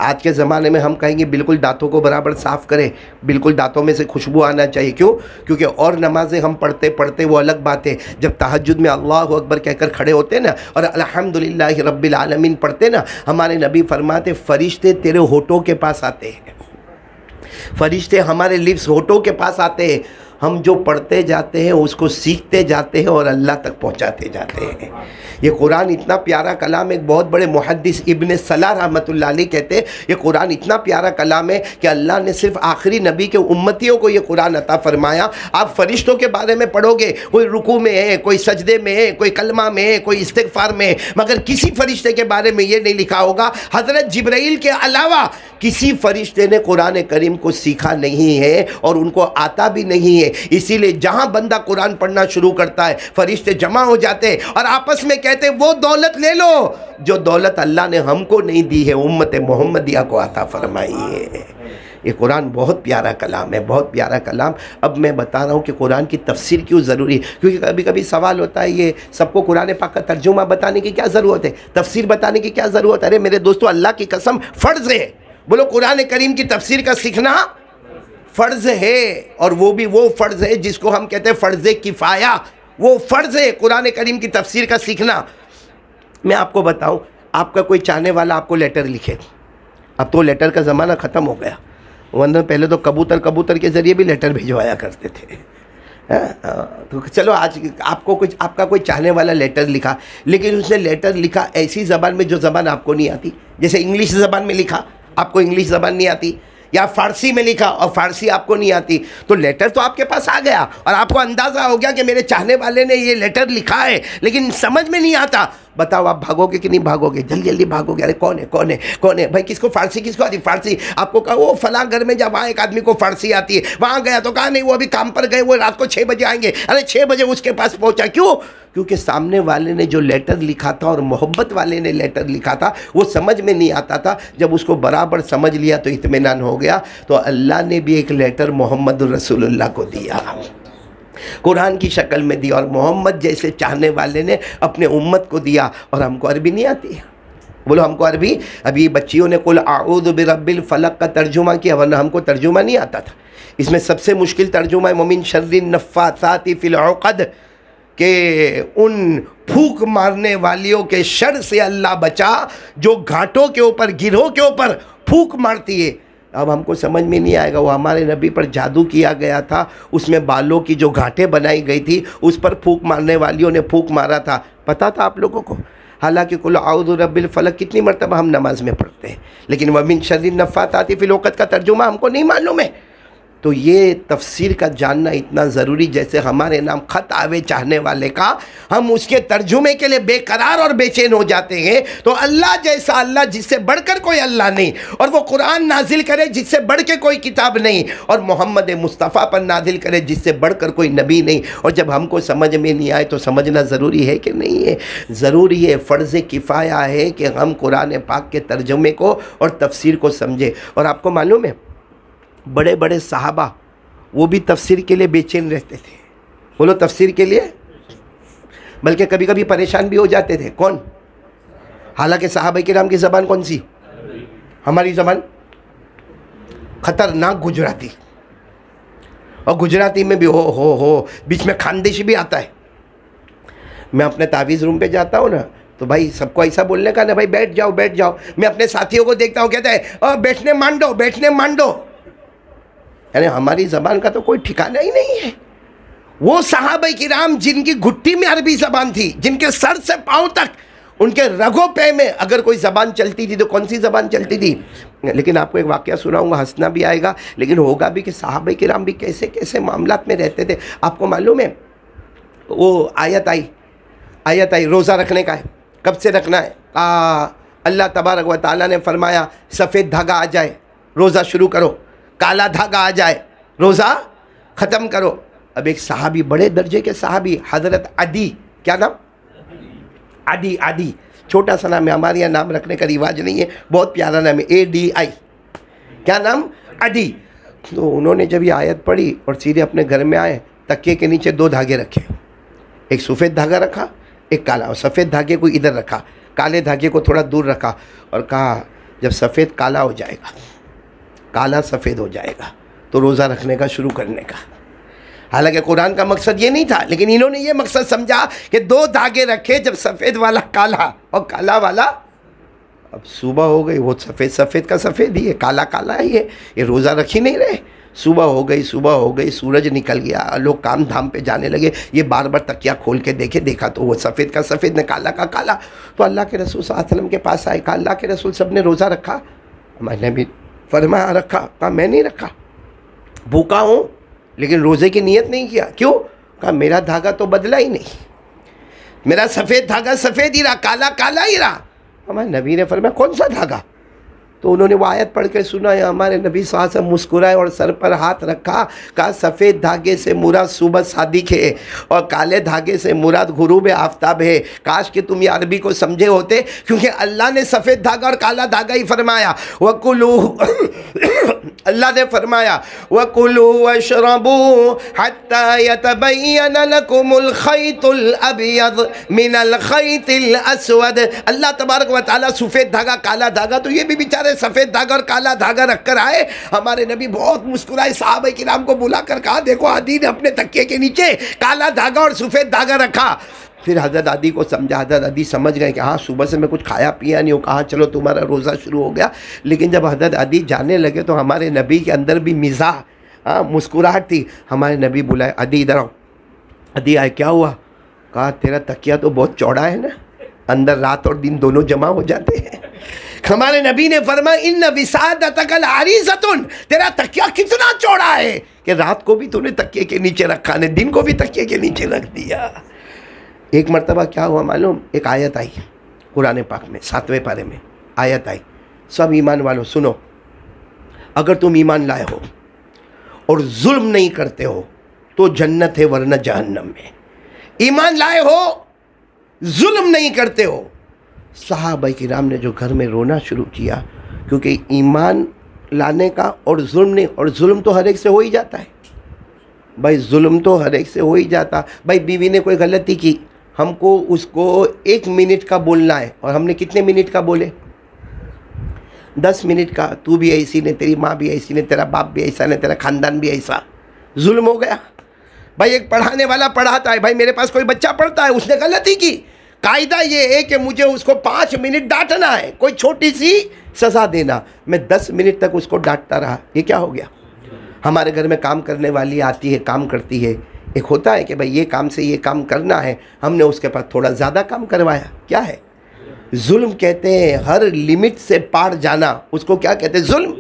Speaker 1: आज के ज़माने में हम कहेंगे बिल्कुल दांतों को बराबर साफ़ करें, बिल्कुल दांतों में से खुशबू आना चाहिए। क्यों? क्योंकि और नमाज़ें हम पढ़ते पढ़ते वो अलग बात है, जब तहज्जुद में अल्लाहु अकबर कहकर खड़े होते ना और अल्हम्दुलिल्लाहि रब्बिल आलमीन पढ़ते ना, हमारे नबी फरमाते फ़रिश्ते तेरे होठों के पास आते हैं, फ़रिश्ते हमारे लिप्स होठों के पास आते हैं। हम जो पढ़ते जाते हैं उसको सीखते जाते हैं और अल्लाह तक पहुंचाते जाते हैं। ये कुरान इतना प्यारा कलाम है। एक बहुत बड़े मुहद्दिस इब्न सलाह रहमतुल्लाह अलैह कहते हैं ये कुरान इतना प्यारा कलाम है कि अल्लाह ने सिर्फ आखिरी नबी के उम्मतियों को ये कुरान अता फरमाया। आप फरिश्तों के बारे में पढ़ोगे, कोई रुकू में है, कोई सजदे में है, कोई कलमा में है, कोई इस्तिग़फ़ार में है, मगर किसी फरिश्ते के बारे में ये नहीं लिखा होगा हज़रत जिब्राईल के अलावा किसी फरिश्ते ने कुरान करीम को सीखा नहीं है और उनको आता भी नहीं है। इसीलिए जहाँ बंदा कुरान पढ़ना शुरू करता है फरिश्ते जमा हो जाते हैं और आपस में कहते हैं वो दौलत ले लो जो दौलत अल्लाह ने हमको नहीं दी है, उम्मत मोहम्मदिया को अता फरमाई है। ये कुरान बहुत प्यारा कलाम है, बहुत प्यारा कलाम। अब मैं बता रहा हूँ कि कुरान की तफसीर क्यों ज़रूरी है, क्योंकि कभी कभी सवाल होता है ये सबको कुरान पाक का तर्जुमा बताने की क्या ज़रूरत है, तफसीर बताने की क्या ज़रूरत है। अरे मेरे दोस्तों, अल्लाह की कसम फ़र्ज़ है, बोलो कुरान करीम की तफसीर का सीखना फ़र्ज़ है। और वो भी वो फ़र्ज़ है जिसको हम कहते हैं फ़र्ज़ किफ़ाया, वो फ़र्ज़ है कुरान करीम की तफसीर का सीखना। मैं आपको बताऊं, आपका कोई चाहने वाला आपको लेटर लिखे, अब तो लेटर का ज़माना ख़त्म हो गया, वरना पहले तो कबूतर के ज़रिए भी लेटर भिजवाया करते थे। तो चलो आज आपका कोई चाहने वाला लेटर लिखा, लेकिन उसने लेटर लिखा ऐसी ज़बान में जो ज़बान आपको नहीं आती। जैसे इंग्लिश ज़बान में लिखा, आपको इंग्लिश ज़बान नहीं आती, या फ़ारसी में लिखा और फ़ारसी आपको नहीं आती, तो लेटर तो आपके पास आ गया और आपको अंदाज़ा हो गया कि मेरे चाहने वाले ने ये लेटर लिखा है, लेकिन समझ में नहीं आता। बताओ आप भागोगे कि नहीं भागोगे? जल्दी जल्दी भागोगे। अरे कौन है भाई, किसको फ़ारसी, किसको आती फ़ारसी? आपको कहा वो फलां घर में जब वहाँ एक आदमी को फ़ारसी आती है, वहाँ गया तो कहा नहीं वो अभी काम पर गए, वो रात को 6 बजे आएंगे। अरे 6 बजे उसके पास पहुँचा, क्यों? क्योंकि सामने वाले ने जो लेटर लिखा था और मोहब्बत वाले ने लेटर लिखा था वो समझ में नहीं आता था। जब उसको बराबर समझ लिया तो इत्मीनान हो गया। तो अल्लाह ने भी एक लेटर मोहम्मद रसूलुल्लाह को दिया, कुरान की शक्ल में दिया, और मोहम्मद जैसे चाहने वाले ने अपने उम्मत को दिया। और हमको अरबी नहीं आती, बोलो हमको अरबी। अभी बच्चियों ने कुल आऊज़ु बिरब्बिल फलक का तर्जुमा किया, वरना हमको तर्जुमा नहीं आता था। इसमें सबसे मुश्किल तर्जुमा है मोमिन शर्रिन नफ़्फ़ासाति फ़िल उक़द, के उन फूक मारने वालियों के शर से अल्लाह बचा जो घाटों के ऊपर, गिरोह के ऊपर फूक मारती है। अब हमको समझ में नहीं आएगा। वो हमारे नबी पर जादू किया गया था, उसमें बालों की जो गांठें बनाई गई थी उस पर फूंक मारने वालियों ने फूंक मारा था, पता था आप लोगों को? हालांकि कुल आउज़ु रब्बिल फलक कितनी मरतबा हम नमाज में पढ़ते हैं, लेकिन वमिन शर्रिन नफ़्फ़ाताति फ़िल उक़द का तर्जुमा हमको नहीं मालूम है। तो ये तफसीर का जानना इतना ज़रूरी, जैसे हमारे नाम ख़त आवे चाहने वाले का, हम उसके तर्जुमे के लिए बेकरार और बेचैन हो जाते हैं। तो अल्लाह जैसा अल्लाह, जिससे बढ़कर कोई अल्लाह नहीं, और वो कुरान नाजिल करे जिससे बढ़ के कोई किताब नहीं, और मोहम्मद मुस्तफ़ा पर नाजिल करे जिससे बढ़कर कोई नबी नहीं। और जब हमको समझ में नहीं आए तो समझना ज़रूरी है कि नहीं है? ज़रूरी है, फ़र्ज़ किफ़ाया है कि हम कुरान पाक के तर्जुमे को और तफसीर को समझें। और आपको मालूम है, बड़े बड़े सहाबा वो भी तफसीर के लिए बेचैन रहते थे। बोलो, तफसीर के लिए, बल्कि कभी कभी परेशान भी हो जाते थे। कौन? हालांकि सहाबा किराम की ज़बान कौन सी? हमारी ज़बान ख़तरनाक गुजराती, और गुजराती में भी हो बीच में खानदेशी भी आता है। मैं अपने तावीज़ रूम पे जाता हूँ ना, तो भाई सबको ऐसा बोलने का ना, भाई बैठ जाओ बैठ जाओ। मैं अपने साथियों को देखता हूँ, कहते हैं बैठने मांडो बैठने मांडो। यानी हमारी ज़बान का तो कोई ठिकाना ही नहीं है। वो सहाबा किराम जिनकी घुट्टी में अरबी ज़बान थी, जिनके सर से पाँव तक, उनके रगों पे में अगर कोई ज़बान चलती थी तो कौन सी ज़बान चलती थी? लेकिन आपको एक वाक़या सुनाऊंगा, हंसना भी आएगा लेकिन होगा भी कि सहाबा किराम भी कैसे कैसे मामलात में रहते थे। आपको मालूम है, वो आयत आई रोज़ा रखने का है। कब से रखना है? अल्लाह तबारक व तआला ने फरमाया सफ़ेद धागा आ जाए रोज़ा शुरू करो, काला धागा आ जाए रोज़ा ख़त्म करो। अब एक सहाबी, बड़े दर्जे के सहाबी, हज़रत अदी, क्या नाम? आदि, छोटा सा नाम है, हमारे यहाँ नाम रखने का रिवाज नहीं है, बहुत प्यारा नाम है, ADI। क्या नाम? अदी। तो उन्होंने जब ये आयत पढ़ी और सीधे अपने घर में आए, तकिए के नीचे 2 धागे रखे, एक सफ़ेद धागा रखा, एक काला। और सफ़ेद धागे को इधर रखा, काले धागे को थोड़ा दूर रखा, और कहा जब सफ़ेद काला हो जाएगा, काला सफ़ेद हो जाएगा, तो रोज़ा रखने का शुरू करने का। हालांकि कुरान का मकसद ये नहीं था, लेकिन इन्होंने ये मकसद समझा कि 2 धागे रखे, जब सफ़ेद वाला काला और काला वाला, अब सुबह हो गई, वो सफ़ेद का सफ़ेद ही है, काला काला ही है, ये रोज़ा रख ही नहीं रहे। सुबह हो गई, सूरज निकल गया, लोग काम धाम पे जाने लगे। ये बार बार तकिया खोल के देखा तो वो सफ़ेद का सफ़ेद ने काला का काला। तो अल्लाह के रसूल सल्लल्लाहु अलैहि वसल्लम के पास आए, कहा अल्लाह के रसूल सबने रोज़ा रखा? मैंने भी फरमाया रखा। कहा मैं नहीं रखा, भूखा हूँ लेकिन रोज़े की नीयत नहीं किया। क्यों? कहा मेरा धागा तो बदला ही नहीं, मेरा सफ़ेद धागा सफ़ेद ही रहा, काला काला ही रहा। हमारे नबी ने फरमाया कौन सा धागा? तो उन्होंने वो आयत पढ़ के सुना, हमारे नबी सल्लल्लाहु अलैहि वसल्लम मुस्कुराए और सर पर हाथ रखा, कहा सफ़ेद धागे से मुराद सुबह सादिक है और काले धागे से मुराद गुरूब आफताब है। काश कि तुम ये अरबी को समझे होते, क्योंकि अल्लाह ने सफ़ेद धागा और काला धागा ही फरमाया। वकुलू अल्लाह ने फरमाया वकुलू वशरबू हत्ता यतबय्यन लकुमुल खैतुल अबयद मिनल खैतिल अस्वद। अल्लाह तबारक व तआला सफ़ेद धागा काला धागा, तो ये भी बेचारे सफ़ेद धागा और काला धागा रख कर आए। हमारे नबी बहुत मुस्कुराए, सहाबा किराम को बुलाकर कहा देखो आदि ने अपने तकिए के नीचे काला धागा और सफ़ेद धागा रखा। फिर हज़रत आदि को समझा, हज़रत आदि समझ गए कि हाँ सुबह से मैं कुछ खाया पिया नहीं हो। कहा चलो तुम्हारा रोज़ा शुरू हो गया। लेकिन जब हज़रत आदि जाने लगे तो हमारे नबी के अंदर भी मिज़ाह, मुस्कुराहट थी। हमारे नबी बुलाए, आदि इधर आओ। आदि आए, क्या हुआ? कहा तेरा तकिया तो बहुत चौड़ा है ना, अंदर रात और दिन दोनों जमा हो जाते हैं। हमारे नबी ने फरमाया इन्न विसादतकल आरिज़तुन, तेरा तकिया कितना चौड़ा है कि रात को भी तूने तकिए के नीचे रखा ने, दिन को भी तकिए के नीचे रख दिया। एक मरतबा क्या हुआ मालूम? एक आयत आई कुरान पाक में, 7वें पारे में आयत आई, सब ईमान वालों सुनो, अगर तुम ईमान लाए हो और जुल्म नहीं करते हो तो जन्नत है वरना जहन्नम में। ईमान लाए हो, जुल्म नहीं करते हो। सहाबा किराम ने जो घर में रोना शुरू किया, क्योंकि ईमान लाने का और जुल्म नहीं, और जुल्म तो हर एक से हो ही जाता है भाई, जुल्म तो हर एक से हो ही जाता। भाई बीवी ने कोई गलती की, हमको उसको 1 मिनट का बोलना है और हमने कितने मिनट का बोले? 10 मिनट का। तू भी ऐसी ने, तेरी माँ भी ऐसी ने, तेरा बाप भी ऐसा ने, तेरा खानदान भी ऐसा, जुल्म हो गया। भाई एक पढ़ाने वाला पढ़ाता है, भाई मेरे पास कोई बच्चा पढ़ता है, उसने गलती की, कायदा ये है कि मुझे उसको 5 मिनट डांटना है। कोई छोटी सी सज़ा देना। मैं 10 मिनट तक उसको डांटता रहा, ये क्या हो गया? हमारे घर में काम करने वाली आती है, काम करती है, एक होता है कि भाई ये काम से ये काम करना है, हमने उसके पास थोड़ा ज़्यादा काम करवाया, क्या है? जुल्म कहते हैं। हर लिमिट से पार जाना, उसको क्या कहते हैं? जुल्म।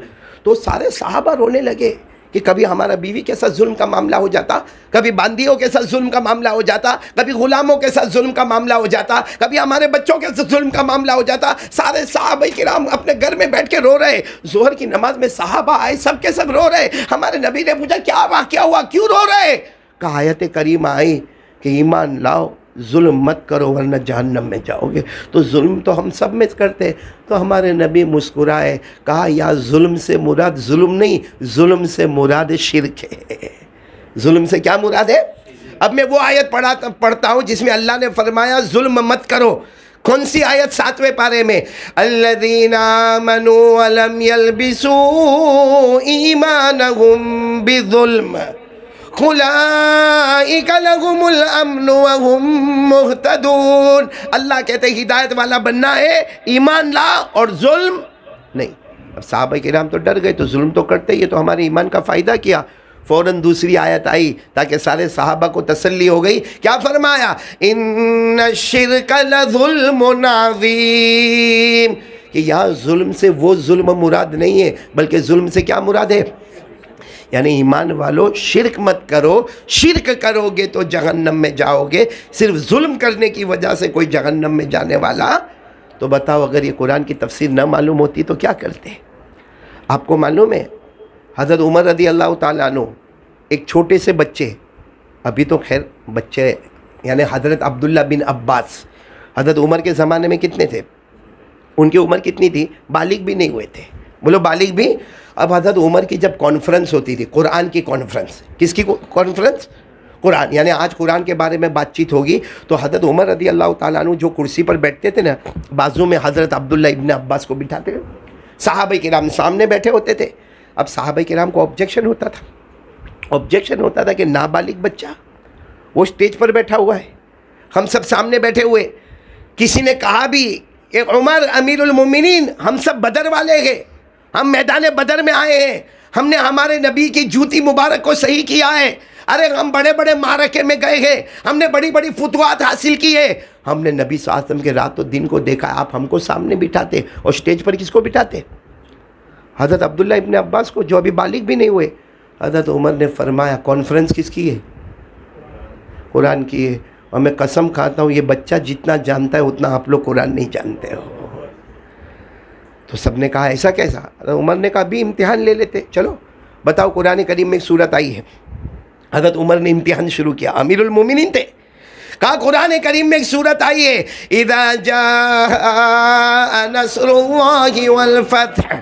Speaker 1: तो सारे सहाबा रोने लगे कि कभी हमारा बीवी के साथ जुल्म का मामला हो जाता, कभी बांदियों के साथ जुल्म का मामला हो जाता, कभी गुलामों के साथ जुल्म का मामला हो जाता, कभी हमारे बच्चों के साथ जुल्म का मामला हो जाता। सारे सहाबा किराम अपने घर में बैठ के रो रहे। जोहर की नमाज में सहाबा आए, सब के सब रो रहे। हमारे नबी ने पूछा क्या वाक़या हुआ, क्यों रो रहे? कहा आयत करीम आई कि ईमान लाओ, जुल्म मत करो वरना जहन्नम में जाओगे। तो जुल्म तो हम सब में करते हैं। तो हमारे नबी मुस्कुराए, कहा या जुल्म से मुराद जुल्म नहीं, जुल्म से मुराद शिर्क है। जुल्म से क्या मुराद है? अब मैं वो आयत पढ़ता हूँ जिसमें अल्लाह ने फरमाया जुल्म मत करो। कौन सी आयत? 7वें पारे में, अल्लज़ीना आमनू व लम यल्बिसू ईमानहुम बिज़ुल्म उलाइका लहुमुल अम्न व हुम मुहतदून। अल्लाह कहते हिदायत वाला बनना है, ईमान ला और जुल्म नहीं। अब सहाबा किराम तो डर गए, तो जुल्म तो करते ही है, तो हमारे ईमान का फ़ायदा किया। फ़ौरन दूसरी आयत आई ताकि सारे सहाबा को तसल्ली हो गई। क्या फरमाया? इन्न शिर्क लज़ुल्मुन अज़ीम, कि यहाँ जुल्म से वो जुल्म मुराद नहीं है, बल्कि जुल्म से क्या मुराद है? यानी ईमान वालों, शिर्क मत करो। शिर्क करोगे तो जहन्नम में जाओगे। सिर्फ जुल्म करने की वजह से कोई जहन्नम में जाने वाला? तो बताओ, अगर ये कुरान की तफसीर न मालूम होती तो क्या करते? आपको मालूम है हज़रत उमर रज़ी अल्लाह ताला अन्हु एक छोटे से बच्चे, अभी तो खैर बच्चे, यानी हज़रत अब्दुल्ला बिन अब्बास, हज़रत उमर के ज़माने में कितने थे? उनकी उम्र कितनी थी? बालिग भी नहीं हुए थे। बोलो बालिग भी। अब हज़रत उमर की जब कॉन्फ्रेंस होती थी, कुरान की कॉन्फ्रेंस, किसकी कॉन्फ्रेंस? कुरान, यानी आज कुरान के बारे में बातचीत होगी, तो हज़रत उमर रज़ी अल्लाह ताला अन्हु जो कुर्सी पर बैठते थे ना, बाजू में हज़रत अब्दुल्ला इब्न अब्बास को बिठाते थे। सहाबा किराम सामने बैठे होते थे। अब सहाबा किराम को ऑब्जेक्शन होता था कि नाबालिग बच्चा वो स्टेज पर बैठा हुआ है, हम सब सामने बैठे हुए। किसी ने कहा भी कि उमर अमीरुल मोमिनीन, हम सब बदर वाले हैं, हम मैदान बदर में आए हैं, हमने हमारे नबी की जूती मुबारक को सही किया है। अरे हम बड़े बड़े मारके में गए हैं, हमने बड़ी बड़ी फुतवात हासिल की है, हमने नबी सल्लल्लाहु अलैहि वसल्लम के रातों दिन को देखा। आप हमको सामने बिठाते और स्टेज पर किसको बिठाते? हज़रत अब्दुल्ला इब्न अब्बास को, जो अभी बालिग भी नहीं हुए। हज़रत उमर ने फरमाया कॉन्फ्रेंस किसकी है? कुरान की है। और मैं कसम खाता हूँ ये बच्चा जितना जानता है उतना आप लोग कुरान नहीं जानते हो। तो सब ने कहा ऐसा कैसा? उमर ने कहा अभी इम्तिहान ले लेते, चलो बताओ। कुरान करीम में एक सूरत आई है, हज़रत उमर ने इम्तिहान शुरू किया, अमीरुल मोमिनीन थे। कहा कुरान करीम में एक सूरत आई है, इज़ा जाअ नस्रुल्लाहि वल फत्ह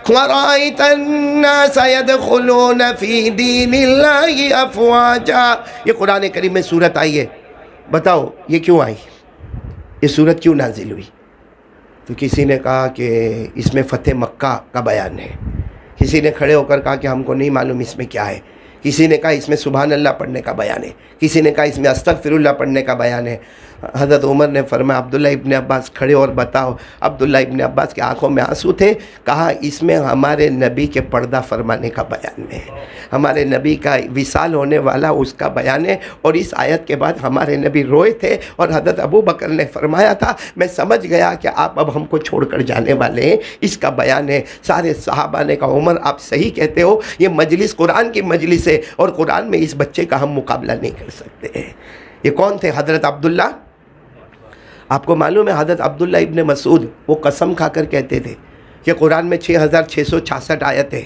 Speaker 1: वरअयतन्नास यदखुलून फी दीनिल्लाहि अफ़वाजा। ये कुरान करीम में सूरत आई है। बताओ ये क्यों आई? ये सूरत क्यों नाजिल हुई? तो किसी ने कहा कि इसमें फ़तेह मक्का का बयान है, किसी ने खड़े होकर कहा कि हमको नहीं मालूम इसमें क्या है, किसी ने कहा इसमें सुभान अल्लाह पढ़ने का बयान है, किसी ने कहा इसमें अस्तगफिरुल्लाह पढ़ने का बयान है। हज़रत उमर ने फरमाया अब्दुल्ला इब्न अब्बास खड़े और बताओ। अब्दुल्ला इब्न अब्बास की आंखों में आंसू थे। कहा इसमें हमारे नबी के पर्दा फरमाने का बयान है, हमारे नबी का विसाल होने वाला उसका बयान है। और इस आयत के बाद हमारे नबी रोए थे और हज़रत अबू बकर ने फरमाया था मैं समझ गया कि आप अब हमको छोड़कर जाने वाले हैं, इसका बयान है। सारे सहाबा ने कहा उमर आप सही कहते हो, ये मजलिस कुरान की मजलिस है और कुरान में इस बच्चे का हम मुकाबला नहीं कर सकते। ये कौन थे? हज़रत अब्दुल्ला। आपको मालूम है हज़रत अब्दुल्ला इब्न मसूद वो कसम खाकर कहते थे कि कुरान में 6666 आयतें,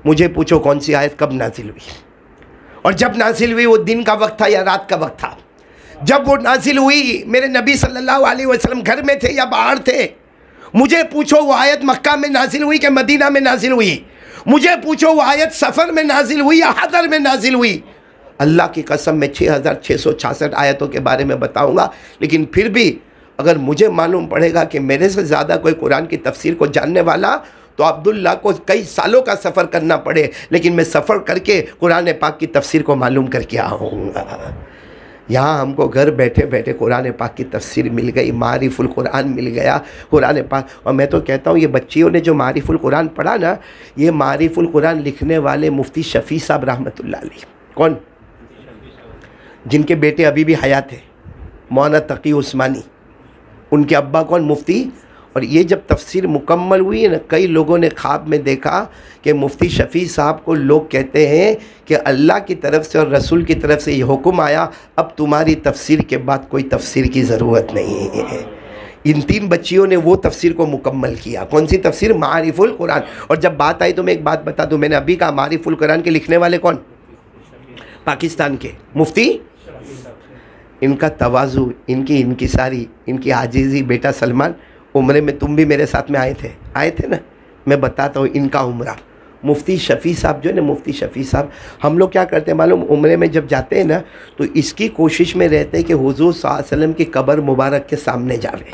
Speaker 1: मुझे पूछो कौन सी आयत कब नाजिल हुई, और जब नाजिल हुई वो दिन का वक्त था या रात का वक्त था? जब वो नाजिल हुई मेरे नबी सल्लल्लाहु अलैहि वसल्लम घर में थे या बाहर थे? मुझे पूछो वो आयत मक्का में नाजिल हुई कि मदीना में नाजिल हुई? मुझे पूछो वो आयत सफ़र में नाजिल हुई या हदर में नाजिल हुई? अल्लाह की कसम में 6666 आयतों के बारे में बताऊंगा। लेकिन फिर भी अगर मुझे मालूम पड़ेगा कि मेरे से ज़्यादा कोई कुरान की तफसीर को जानने वाला, तो अब्दुल्ला को कई सालों का सफ़र करना पड़े, लेकिन मैं सफ़र करके कुरान पाक की तफसीर को मालूम करके आऊँगा। यहाँ हमको घर बैठे बैठे कुरान पाक की तफसीर मिल गई, मारिफुल कुरान मिल गया, कुरान पाक। और मैं तो कहता हूँ ये बच्चियों ने जो मारिफुल कुरान पढ़ा ना, ये मारिफुल कुरान लिखने वाले मुफ्ती शफ़ी साहब रहमतुल्लाह अलैह, कौन, जिनके बेटे अभी भी हयात है, मौलाना तकी उस्मानी, उनके अब्बा कौन, मुफ्ती। और ये जब तफसीर मुकम्मल हुई है ना, कई लोगों ने ख्वाब में देखा कि मुफ्ती शफ़ी साहब को लोग कहते हैं कि अल्लाह की तरफ से और रसूल की तरफ से ये हुक्म आया, अब तुम्हारी तफसीर के बाद कोई तफसीर की ज़रूरत नहीं है। इन 3 बच्चियों ने वो तफसीर को मुकम्मल किया। कौन सी तफसीर? मारिफुल कुरान। और जब बात आई तो मैं एक बात बता दूँ, मैंने अभी कहा मारिफुल कुरान के लिखने वाले कौन? पाकिस्तान के मुफ्ती। इनका तवाज़ु, इनकी इनकिसारी, इनकी आजीज़ी। बेटा सलमान, उम्रे में तुम भी मेरे साथ में आए थे ना, मैं बताता हूँ इनका उम्रा। मुफ्ती शफ़ी साहब जो है ना, मुफ्ती शफ़ी साहब, हम लोग क्या करते हैं मालूम, उम्रे में जब जाते हैं ना तो इसकी कोशिश में रहते हैं कि हुज़ूर सल्लल्लाहु अलैहि वसल्लम की कब्र मुबारक के सामने जावे।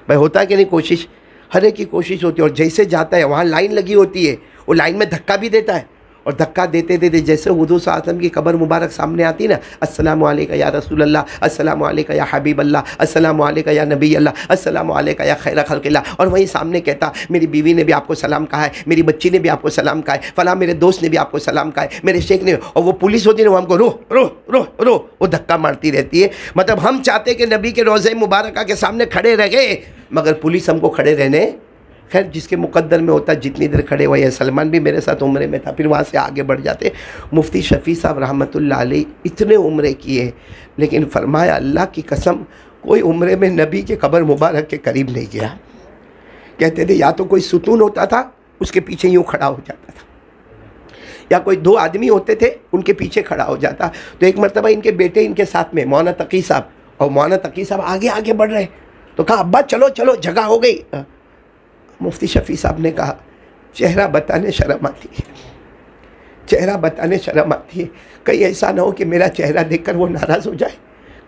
Speaker 1: भाई होता है कि नहीं कोशिश, हर एक की कोशिश होती है। और जैसे जाता है वहाँ लाइन लगी होती है, वो लाइन में धक्का भी देता है, और धक्का देते देते जैसे हुज़ूर सल्लल्लाहु अलैहि वसल्लम की कब्र मुबारक सामने आती है ना, अस्सलामु अलैका या रसूल अल्लाह, अस्सलामु अलैका या हबीब अल्लाह, अस्सलामु अलैका या नबी अल्लाह, अस्सलामु अलैका या खैर खल्क़िल्लाह। और वहीं सामने कहता, मेरी बीवी ने भी आपको सलाम कहा है, मेरी बच्ची ने भी आपको सलाम कहा है, फला मेरे दोस्त ने भी आपको सलाम कहा है, मेरे शेख ने। और वो पुलिस होती है ना, वो हमको रो रो रो रो वो धक्का मारती रहती है। मतलब हम चाहते कि नबी के रोज़े मुबारक के सामने खड़े रह गए, मगर पुलिस हमको खड़े रहने, खैर जिसके मुकद्दर में होता जितनी देर खड़े हुए। सलमान भी मेरे साथ उम्रे में था, फिर वहाँ से आगे बढ़ जाते। मुफ्ती शफ़ी साहब रहमतुल्लाह अलैह इतने उम्रे किए, लेकिन फरमाया अल्लाह की कसम कोई उम्रे में नबी के कब्र मुबारक के करीब नहीं गया। कहते थे या तो कोई सुतून होता था उसके पीछे यूँ खड़ा हो जाता था, या कोई 2 आदमी होते थे उनके पीछे खड़ा हो जाता। तो एक मरतबा इनके बेटे इनके साथ में मौलाना तकी साहब, और मौलाना तकी साहब आगे आगे बढ़ रहे, तो कहा अब्बा चलो चलो जगह हो गई। मुफ्ती शफ़ी साहब ने कहा चेहरा बताने शर्म आती है, चेहरा बताने शर्म आती है। कहीं ऐसा ना हो कि मेरा चेहरा देखकर वो नाराज़ हो जाए,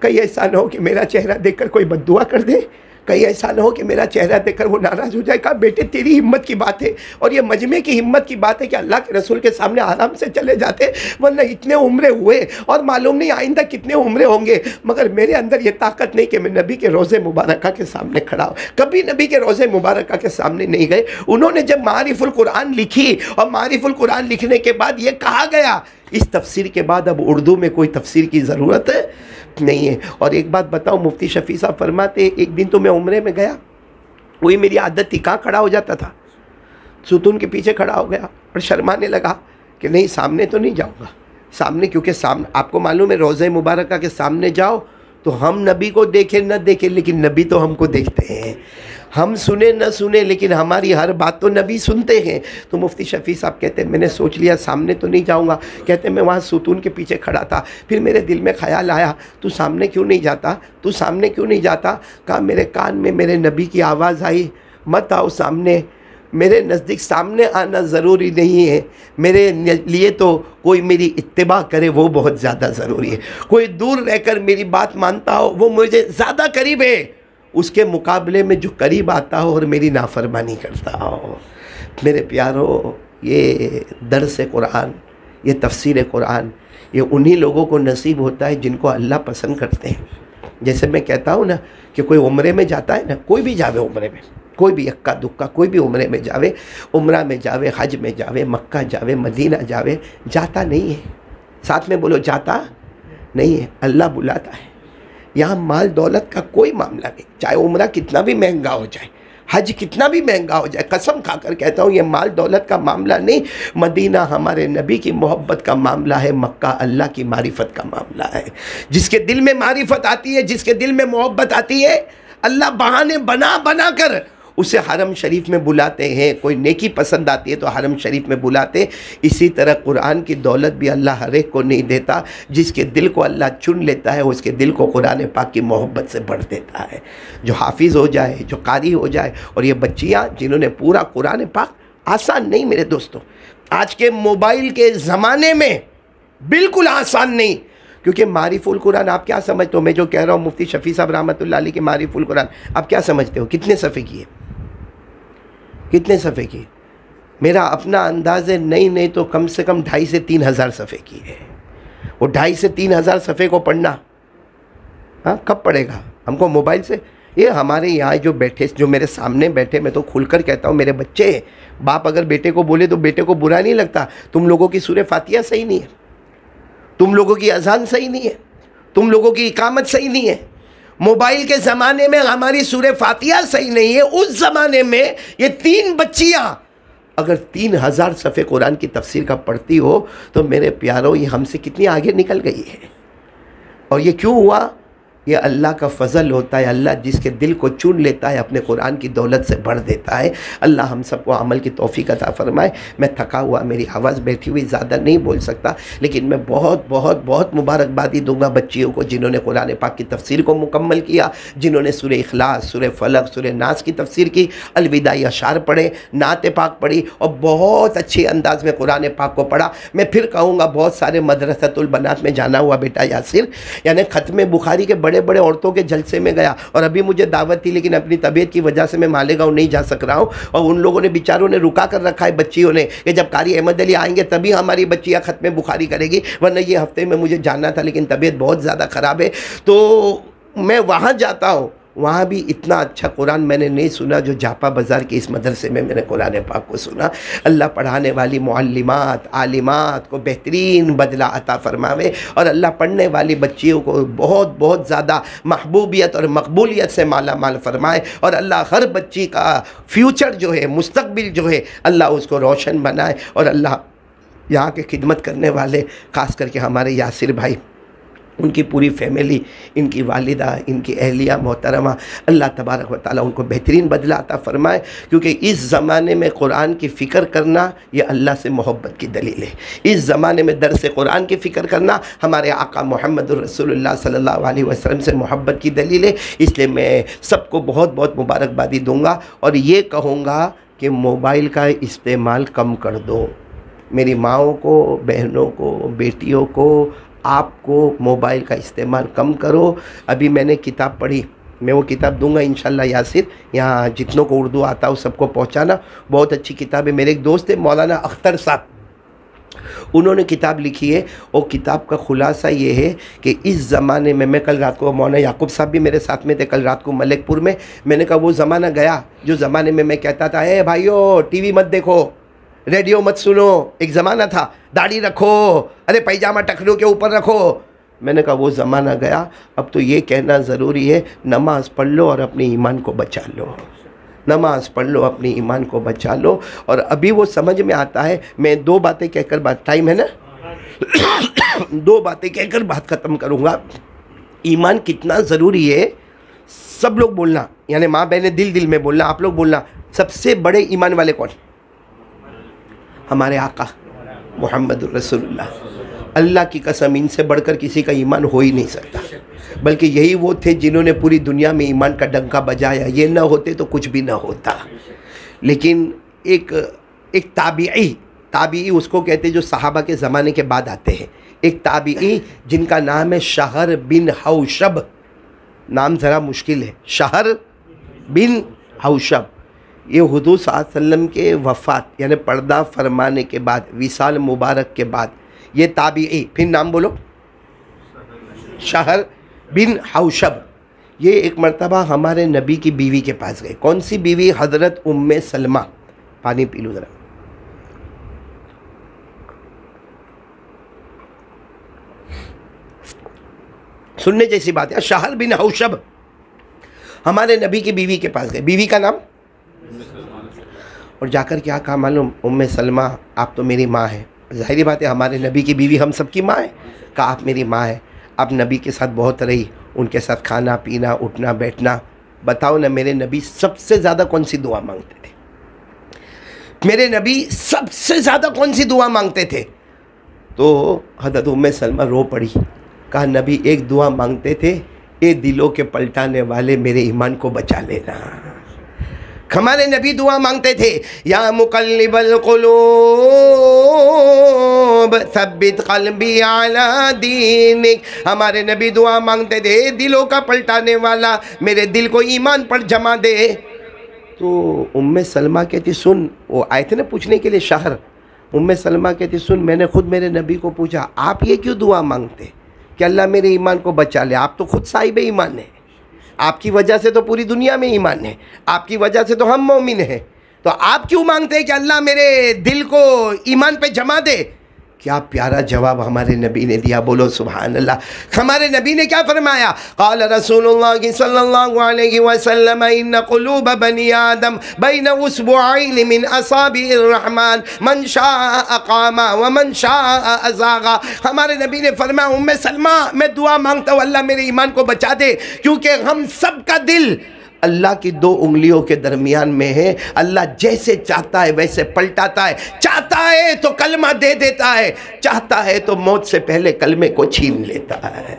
Speaker 1: कहीं ऐसा ना हो कि मेरा चेहरा देखकर कोई बद्दुआ कर दे, कहीं ऐसा ना हो कि मेरा चेहरा देखकर वो नाराज़ हो जाए। कहा बेटे तेरी हिम्मत की बात है, और ये मजमे की हिम्मत की बात है कि अल्लाह के रसूल के सामने आराम से चले जाते, वरना इतने उम्रे हुए और मालूम नहीं आइंदा कितने उम्रे होंगे, मगर मेरे अंदर ये ताकत नहीं कि मैं नबी के रोज़े मुबारक के सामने खड़ा हूँ। कभी नबी के रोज़े मुबारक के सामने नहीं गए। उन्होंने जब मारिफुल कुरान लिखी, और मारिफुल कुरान लिखने के बाद ये कहा गया इस तफसीर के बाद अब उर्दू में कोई तफसीर की ज़रूरत नहीं है। और एक बात बताऊं, मुफ्ती शफ़ी साहब फरमाते, एक दिन तो मैं उम्रे में गया, वही मेरी आदत थी, कहाँ खड़ा हो जाता था, सुतून के पीछे खड़ा हो गया, और शर्माने लगा कि नहीं सामने तो नहीं जाऊँगा सामने, क्योंकि सामने आपको मालूम है रोज़े मुबारक के सामने जाओ तो हम नबी को देखें न देखें, लेकिन नबी तो हमको देखते हैं। हम सुने न सुने, लेकिन हमारी हर बात तो नबी सुनते हैं। तो मुफ्ती शफ़ी साहब कहते हैं मैंने सोच लिया सामने तो नहीं जाऊंगा। कहते मैं वहाँ सुतून के पीछे खड़ा था, फिर मेरे दिल में ख्याल आया तू सामने क्यों नहीं जाता, तू सामने क्यों नहीं जाता। कहा मेरे कान में मेरे नबी की आवाज़ आई, मत आओ सामने, मेरे नज़दीक सामने आना ज़रूरी नहीं है, मेरे लिए तो कोई मेरी इत्तिबा करे वो बहुत ज़्यादा ज़रूरी है। कोई दूर रहकर मेरी बात मानता हो वो मुझे ज़्यादा करीब है, उसके मुकाबले में जो करीब आता हो और मेरी नाफरमानी करता हो। मेरे प्यारो, ये दर्स कुरान, ये तफसीर कुरान, ये उन्हीं लोगों को नसीब होता है जिनको अल्लाह पसंद करते हैं। जैसे मैं कहता हूँ ना कि कोई उम्रे में जाता है ना, कोई भी जावे उम्रे में, कोई भी अक्का दुक्का कोई भी उम्रे में जावे, उम्रा में जावे, हज में जावे, मक्का जावे, मदीना जावे, जाता नहीं है। साथ में बोलो जाता नहीं है, अल्लाह बुलाता है। यहाँ माल दौलत का कोई मामला नहीं, चाहे उम्रा कितना भी महंगा हो जाए, हज कितना भी महंगा हो जाए, कसम खाकर कहता हूँ ये माल दौलत का मामला नहीं। मदीना हमारे नबी की मोहब्बत का मामला है, मक्का अल्लाह की मारिफत का मामला है। जिसके दिल में मारिफत आती है, जिसके दिल में मोहब्बत आती है, अल्लाह बहाने बना बना कर उसे हरम शरीफ में बुलाते हैं। कोई नेकी पसंद आती है तो हरम शरीफ में बुलाते। इसी तरह कुरान की दौलत भी अल्लाह हर एक को नहीं देता, जिसके दिल को अल्लाह चुन लेता है उसके दिल को कुरान पाक की मोहब्बत से भर देता है। जो हाफिज़ हो जाए, जो कारी हो जाए। और ये बच्चियाँ जिन्होंने पूरा कुरान पाक, आसान नहीं मेरे दोस्तों, आज के मोबाइल के ज़माने में बिल्कुल आसान नहीं। क्योंकि मारिफुल कुरान आप क्या समझते हो, मैं जो कह रहा हूँ मुफ्ती शफ़ी साहब रहमतुल्लाह अलैह के मारिफुल कुरान आप क्या समझते हो, कितने सफ़े की है, कितने सफ़े की? मेरा अपना अंदाज़ है नहीं तो कम से कम 2,500 से 3,000 सफ़े की है। वो 2,500 से 3,000 सफ़े को पढ़ना हाँ, कब पड़ेगा हमको मोबाइल से? ये हमारे यहाँ जो बैठे, जो मेरे सामने बैठे, मैं तो खुलकर कहता हूँ, मेरे बच्चे हैं। बाप अगर बेटे को बोले तो बेटे को बुरा नहीं लगता, तुम लोगों की सूरह फातिहा सही नहीं है, तुम लोगों की अजान सही नहीं है, तुम लोगों की इकामत सही नहीं है। मोबाइल के ज़माने में हमारी सूरह फातिहा सही नहीं है, उस ज़माने में ये 3 बच्चियाँ अगर 3000 सफ़े कुरान की तफसीर का पढ़ती हो तो मेरे प्यारों, ये हमसे कितनी आगे निकल गई है। और ये क्यों हुआ? ये अल्लाह का फ़ज़ल होता है। अल्लाह जिसके दिल को चुन लेता है अपने कुरान की दौलत से भर देता है। अल्लाह हम सबको अमल की तौफ़ीक़ अता फ़रमाए। मैं थका हुआ, मेरी आवाज़ बैठी हुई, ज़्यादा नहीं बोल सकता, लेकिन मैं बहुत बहुत बहुत मुबारकबादी दूंगा बच्चियों को जिन्होंने कुरान पाक की तफसीर को मुकम्मल किया, जिन्होंने सूरह इखलास, सूरह फलक, सूरह नास की तफसीर की, अलविदाई अशार पढ़े, नात पाक पढ़ी और बहुत अच्छे अंदाज में कुरान पाक को पढ़ा। मैं फिर कहूँगा, बहुत सारे मदरसतुल बनात में जाना हुआ बेटा यासिर, यानी ख़त्म बुखारी के बड़े बड़े औरतों के जलसे में गया और अभी मुझे दावत थी, लेकिन अपनी तबीयत की वजह से मैं मालेगांव नहीं जा सक रहा हूँ। और उन लोगों ने, बेचारों ने रुका कर रखा है बच्चियों ने कि जब कारी अहमद अली आएंगे तभी हमारी बच्चियाँ ख़त्म बुखारी करेगी, वरना ये हफ्ते में मुझे जाना था, लेकिन तबीयत बहुत ज़्यादा ख़राब है। तो मैं वहाँ जाता हूँ, वहाँ भी इतना अच्छा कुरान मैंने नहीं सुना जो जापा बाज़ार के इस मदरसे में मैंने कुरान पाक को सुना। अल्लाह पढ़ाने वाली मुअल्लिमात, आलिमात को बेहतरीन बदला अता फ़रमावे और अल्लाह पढ़ने वाली बच्चियों को बहुत बहुत ज़्यादा महबूबियत और मकबूलियत से माला माल फरमाए और अल्लाह हर बच्ची का फ्यूचर जो है, मुस्तकबिल जो है, अल्लाह उसको रोशन बनाए। और अल्लाह यहाँ के खिदमत करने वाले, ख़ास करके हमारे यासिर भाई, उनकी पूरी फैमिली, इनकी वालिदा, इनकी अहलिया मोहतरमा, अल्लाह तबारक व तआला उनको बेहतरीन बदला अता फ़रमाए। क्योंकि इस ज़माने में कुरान की फ़िक्र करना ये अल्लाह से मोहब्बत की दलील है। इस ज़माने में दर्स कुरान की फ़िक्र करना हमारे आका मुहम्मदुर रसूलुल्लाह सल्लल्लाहु अलैहि वसल्लम से मोहब्बत की दलील है। इसलिए मैं सबको बहुत बहुत मुबारकबादी दूँगा और ये कहूँगा कि मोबाइल का इस्तेमाल कम कर दो। मेरी माओं को, बहनों को, बेटियों को, आपको मोबाइल का इस्तेमाल कम करो। अभी मैंने किताब पढ़ी, मैं वो किताब दूंगा इंशाल्लाह यासिर, यहाँ जितनों को उर्दू आता है सबको पहुँचाना। बहुत अच्छी किताब है। मेरे एक दोस्त है मौलाना अख्तर साहब, उन्होंने किताब लिखी है। और किताब का खुलासा ये है कि इस ज़माने में, मैं कल रात को, मौलाना याकूब साहब भी मेरे साथ में थे कल रात को मलिकपुर में, मैंने कहा वो ज़माना गया जो ज़माने में मैं कहता था, ए भाइयों टीवी मत देखो, रेडियो मत सुनो। एक ज़माना था, दाढ़ी रखो, अरे पैजामा टखनों के ऊपर रखो। मैंने कहा वो ज़माना गया। अब तो ये कहना ज़रूरी है, नमाज़ पढ़ लो और अपने ईमान को बचा लो। नमाज़ पढ़ लो, अपनी ईमान को बचा लो। और अभी वो समझ में आता है। मैं 2 बातें कहकर बात, टाइम है ना 2 बातें कहकर बात ख़त्म करूँगा। ईमान कितना ज़रूरी है सब लोग बोलना, यानी माँ बहनें दिल दिल में बोलना, आप लोग बोलना, सबसे बड़े ईमान वाले कौन? हमारे आका मुहम्मद रसूलुल्लाह। अल्लाह की कसम, इनसे बढ़कर किसी का ईमान हो ही नहीं सकता। बल्कि यही वो थे जिन्होंने पूरी दुनिया में ईमान का डंका बजाया। ये ना होते तो कुछ भी ना होता। लेकिन एक ताबीई उसको कहते जो सहाबा के ज़माने के बाद आते हैं। एक ताबीई जिनका नाम है शहर बिन हौशब, नाम ज़रा मुश्किल है, शहर बिन हौशब। ये हुजूर सल्लल्लाहु अलैहि वसल्लम के वफ़ात यानी पर्दा फरमाने के बाद, विसाल मुबारक के बाद, ये ताबीई, फिर नाम बोलो, शहर बिन हौशब, ये एक मरतबा हमारे नबी की बीवी के पास गए। कौन सी बीवी? हज़रत उम्मे सलमा। पानी पी लो ज़रा। सुनने जैसी बात है। शहर बिन हौशब हमारे नबी की बीवी के पास गए। बीवी का नाम, और जाकर क्या कहा मालूम? उम्मे सलमा, आप तो मेरी माँ है। ज़ाहिर बात है, हमारे नबी की बीवी हम सब की माँ है। कहा आप मेरी माँ है, आप नबी के साथ बहुत रही, उनके साथ खाना पीना, उठना बैठना। बताओ ना, मेरे नबी सबसे ज़्यादा कौन सी दुआ मांगते थे? मेरे नबी सबसे ज़्यादा कौन सी दुआ मांगते थे? तो हज़रत उम्मे सलमा रो पड़ी। कहा नबी एक दुआ मांगते थे, ए दिलों के पलटाने वाले मेरे ईमान को बचा लेना। हमारे नबी दुआ मांगते थे, या मुकल्लिबल कुलूब सब्बित क़ल्बी अला दीनिक। हमारे नबी दुआ मांगते थे, दिलों का पलटाने वाला मेरे दिल को ईमान पर जमा दे। तो उम्मे सलमा कहती सुन, वो आए थे ना पूछने के लिए शहर। उम्मे सलमा कहती सुन, मैंने खुद मेरे नबी को पूछा आप ये क्यों दुआ मांगते? कि अल्लाह मेरे ईमान को बचा ले। आप तो खुद साहिब ईमान हैं, आपकी वजह से तो पूरी दुनिया में ईमान है, आपकी वजह से तो हम मोमिन हैं। तो आप क्यों मांगते हैं कि अल्लाह मेरे दिल को ईमान पे जमा दे? क्या प्यारा जवाब हमारे नबी ने दिया, बोलो सुभान अल्लाह। हमारे नबी ने क्या फरमाया? क़ाल रसूलुल्लाह सल्लल्लाहु अलैहि वसल्लम इन्न क़ुलूब बनी आदम बैन उसबुअैन मिन असाबिर रहमान मन शाअ अक़ामा व मन शाअ अज़ागा। हमारे नबी ने फरमाया, उम्मे सलमा मैं दुआ मांगता हूँ अल्लाह मेरे ईमान को बचा दे, क्योंकि हम सब का दिल अल्लाह की दो उंगलियों के दरमियान में है। अल्लाह जैसे चाहता है वैसे पलटाता है, चाहता है तो कलमा दे देता है, चाहता है तो मौत से पहले कलमे को छीन लेता है।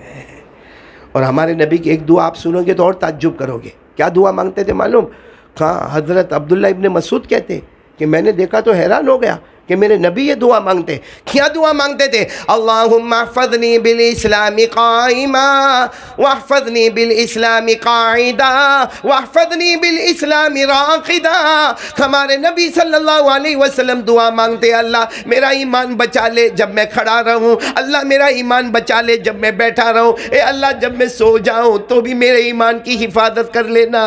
Speaker 1: और हमारे नबी की एक दुआ आप सुनोगे तो और ताज्जुब करोगे। क्या दुआ मांगते थे मालूम? हाँ, हज़रत अब्दुल्ला इब्न मसूद कहते कि मैंने देखा तो हैरान हो गया कि मेरे नबी ये दुआ मांगते। क्या दुआ मांगते थे? अल्लाहुम्मा अहफ़ज़नी बिल इस्लामी क़ाइमा वहफ़ज़नी बिल इस्लामी क़ाइदा वहफ़ज़नी बिल इस्लामी राक़िदा। हमारे नबी सल्लल्लाहु अलैहि वसल्लम दुआ मांगते, अल्लाह मेरा ईमान बचा ले जब मैं खड़ा रहूं, अल्लाह मेरा ईमान बचा ले जब मैं बैठा रहूं, ए अल्लाह जब मैं सो जाऊं तो भी मेरे ईमान की हिफाजत कर लेना।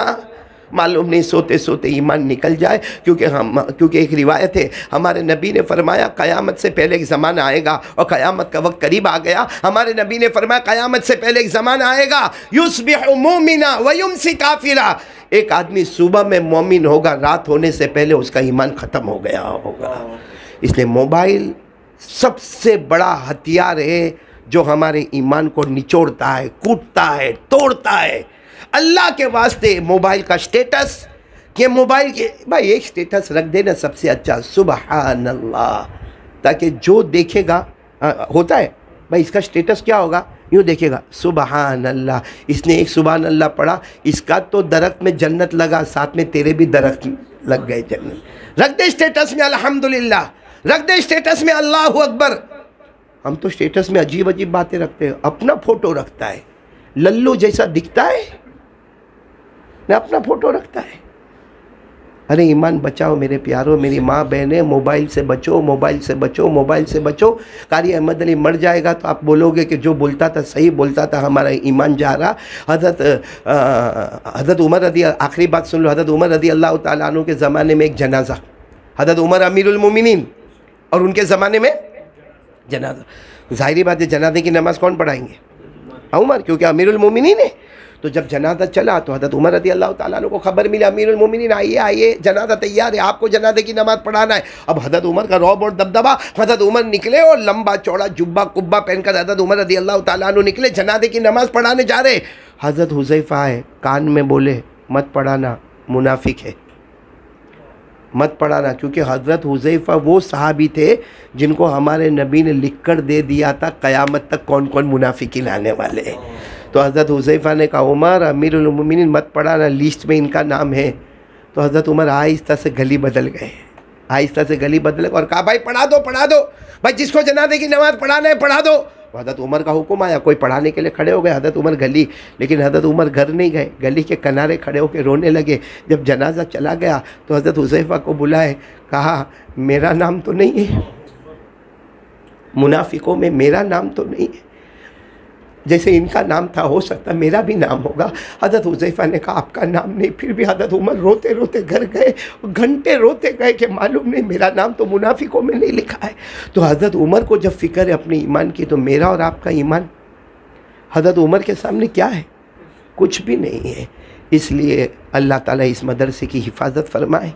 Speaker 1: मालूम नहीं सोते सोते ईमान निकल जाए, क्योंकि एक रिवायत है हमारे नबी ने फरमाया क़यामत से पहले एक ज़माना आएगा, और क़यामत का वक्त करीब आ गया। हमारे नबी ने फरमाया क़यामत से पहले एक ज़माना आएगा, युस्बिहु मुमिना व युमसी काफिरा। एक आदमी सुबह में मोमिन होगा, रात होने से पहले उसका ईमान ख़त्म हो गया होगा। इसलिए मोबाइल सबसे बड़ा हथियार है जो हमारे ईमान को निचोड़ता है, कूटता है, तोड़ता है। अल्लाह के वास्ते मोबाइल का स्टेटस, कि मोबाइल के भाई एक स्टेटस रख देना सबसे अच्छा, सुबहान अल्लाह, ताकि जो देखेगा होता है भाई इसका स्टेटस क्या होगा, यूँ देखेगा सुबहान अल्लाह, इसने एक सुबहान अल्लाह पढ़ा, इसका तो दरख्त में जन्नत लगा, साथ में तेरे भी दरख्त लग गए जन्नत। रख दे स्टेटस में अल्हम्दुलिल्लाह, रख दे स्टेटस में अल्लाहु अकबर। हम तो स्टेटस में अजीब अजीब बातें रखते हैं। अपना फ़ोटो रखता है, लल्लू जैसा दिखता है ना, अपना फ़ोटो रखता है। अरे ईमान बचाओ मेरे प्यारों, मेरी माँ बहनें, मोबाइल से बचो, मोबाइल से बचो, मोबाइल से बचो। कारी अहमद अली मर जाएगा तो आप बोलोगे कि जो बोलता था सही बोलता था, हमारा ईमान जा रहा। हज़रत उमर रदी, आखिरी बात सुन लो, हज़रत उमर रदी अल्लाह ताला अन्हु के ज़माने में एक जनाजा, हज़रत उमर अमीरुल मोमिनीन, और उनके ज़माने में जनाजा। ज़ाहिरी बात है जनाजे की नमाज़ कौन पढ़ाएंगे? उमर, क्योंकि अमीरुल मोमिनीन है। तो जब जनाजा चला तो हज़रत उमर रज़ी अल्लाह ताला अन्हु को खबर मिली, अमीरुल मोमिनीन आइए आइए, जनाजा तैयार है, आपको जनाजे की नमाज़ पढ़ाना है। अब हज़रत उमर का रौब और दबदबा, हज़रत उमर निकले और लंबा चौड़ा जुब्बा कुब्बा पहनकर हज़रत उमर रज़ी अल्लाह ताला अन्हु निकले, जनाजे की नमाज़ पढ़ाने जा रहे। हज़रत हुज़ैफ़ा आए, कान में बोले मत पढ़ाना, मुनाफिक है, मत पढ़ाना। क्योंकि हज़रत हुज़ैफ़ा वो सहाबी थे जिनको हमारे नबी ने लिख कर दे दिया था क़यामत तक कौन कौन मुनाफिकीन आने वाले हैं। तो हज़रत हुज़ैफ़ा ने कहा उमर अमीरुल मोमिनीन मत पढ़ाना, लिस्ट में इनका नाम है। तो हज़रत उमर आहिस्ता से गली बदल गए, आहिस्ता से गली बदल और कहा भाई पढ़ा दो भाई, जिसको जनाजे की नमाज़ पढ़ाना है पढ़ा दो। हज़रत उमर का हुक्म आया, कोई पढ़ाने के लिए खड़े हो गए। हज़रत उमर गली, लेकिन हज़रत उमर घर नहीं गए, गली के किनारे खड़े होकर रोने लगे। जब जनाजा चला गया तो हज़रत हुज़ैफ़ा को बुलाए, कहा मेरा नाम तो नहीं है मुनाफिकों में, मेरा नाम तो नहीं है, जैसे इनका नाम था हो सकता मेरा भी नाम होगा। हज़रत हुज़ैफ़ा ने कहा आपका नाम नहीं। फिर भी हज़रत उमर रोते रोते घर गए, घंटे रोते गए कि मालूम नहीं मेरा नाम तो मुनाफिकों में नहीं लिखा है। तो हज़रत उमर को जब फ़िक्र है अपने ईमान की, तो मेरा और आपका ईमान हज़रत उमर के सामने क्या है? कुछ भी नहीं है। इसलिए अल्लाह ताला इस मदरसे की हिफाजत फरमाए,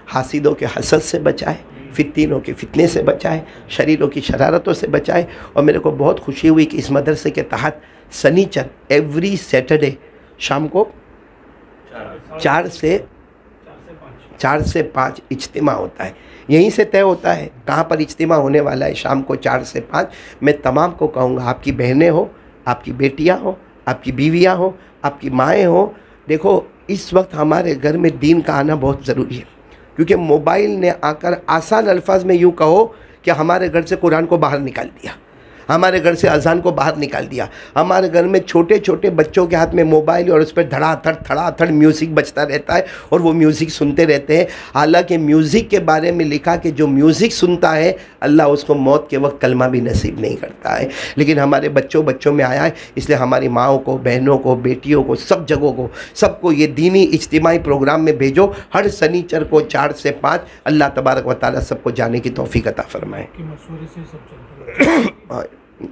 Speaker 1: हासिदों के हसद से बचाए, फितनों के फितने से बचाए, शरीरों की शरारतों से बचाए। और मेरे को बहुत खुशी हुई कि इस मदरसे के तहत सनीचर एवरी सैटरडे शाम को 4 से 5 इज्तिमा होता है। यहीं से तय होता है कहाँ पर इज्तिमा होने वाला है, शाम को 4 से 5। मैं तमाम को कहूँगा, आपकी बहनें हो, आपकी बेटियाँ हो, आपकी बीवियाँ हो, आपकी माएँ हो, देखो इस वक्त हमारे घर में दीन का आना बहुत ज़रूरी है। क्योंकि मोबाइल ने आकर आसान अल्फाज में यूँ कहो कि हमारे घर से कुरान को बाहर निकाल दिया। हमारे घर से अजान को बाहर निकाल दिया। हमारे घर में छोटे छोटे बच्चों के हाथ में मोबाइल और उस पर धड़ाधड़ म्यूज़िक बजता रहता है और वो म्यूज़िक सुनते रहते हैं। हालांकि म्यूज़िक के बारे में लिखा कि जो म्यूज़िक सुनता है अल्लाह उसको मौत के वक्त कलमा भी नसीब नहीं करता है। लेकिन हमारे बच्चों में आया है, इसलिए हमारी माओं को, बहनों को, बेटियों को, सब जगहों को, सबको ये दीनी इज्तिमाई प्रोग्राम में भेजो। हर शनिचर को 4 से 5 अल्लाह तबारक व तआला सबको जाने की तौफीक अता फरमाए।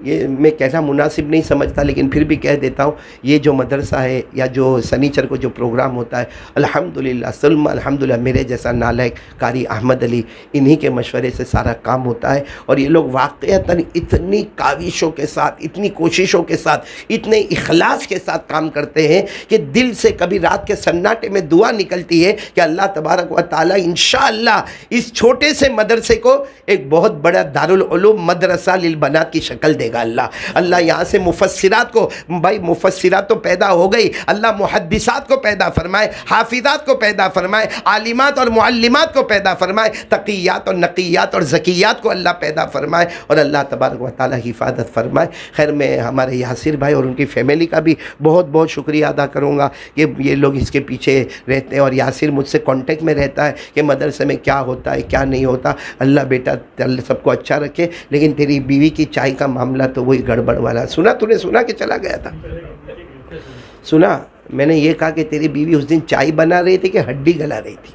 Speaker 1: ये मैं कहना मुनासिब नहीं समझता, लेकिन फिर भी कह देता हूँ, ये जो मदरसा है या जो शनिचर को जो प्रोग्राम होता है, अल्हम्दुलिल्लाह सल्मा अल्हम्दुलिल्लाह मेरे जैसा नालायक कारी अहमद अली, इन्हीं के मशवरे से सारा काम होता है। और ये लोग वाक़ईतन इतनी काविशों के साथ, इतनी कोशिशों के साथ, इतने इखलास के साथ काम करते हैं कि दिल से कभी रात के सन्नाटे में दुआ निकलती है कि अल्लाह तबारक व तआला इंशाअल्लाह इस छोटे से मदरसे को एक बहुत बड़ा दारुल उलूम मदरसा लिल बनात की शक्ल देगा। अल्लाह यहाँ से मुफस्सिरात को, भाई मुफस्सिरात तो पैदा हो गई, अल्लाह मुहद्दिसात को पैदा फरमाए, हाफिजात को पैदा फरमाए, आलिमात और मुअल्लिमात को पैदा फरमाए, तक़ियात और नक़ियात और ज़कियात को अल्लाह पैदा फरमाए और अल्लाह तबारक व तआला हिफाजत फरमाए। खैर, मैं हमारे यासिर भाई और उनकी फैमिली का भी बहुत बहुत शुक्रिया अदा करूँगा कि ये लोग इसके पीछे रहते हैं और यासिर मुझसे कांटेक्ट में रहता है कि मदरसे में क्या होता है क्या नहीं होता। अल्लाह बेटा सबको अच्छा रखे। लेकिन तेरी बीवी की चाय का मामला तो वही गड़बड़ वाला सुना, तूने सुना कि चला गया था? सुना? मैंने ये कहा कि तेरी बीवी उस दिन चाय बना रही थी कि हड्डी गला रही थी।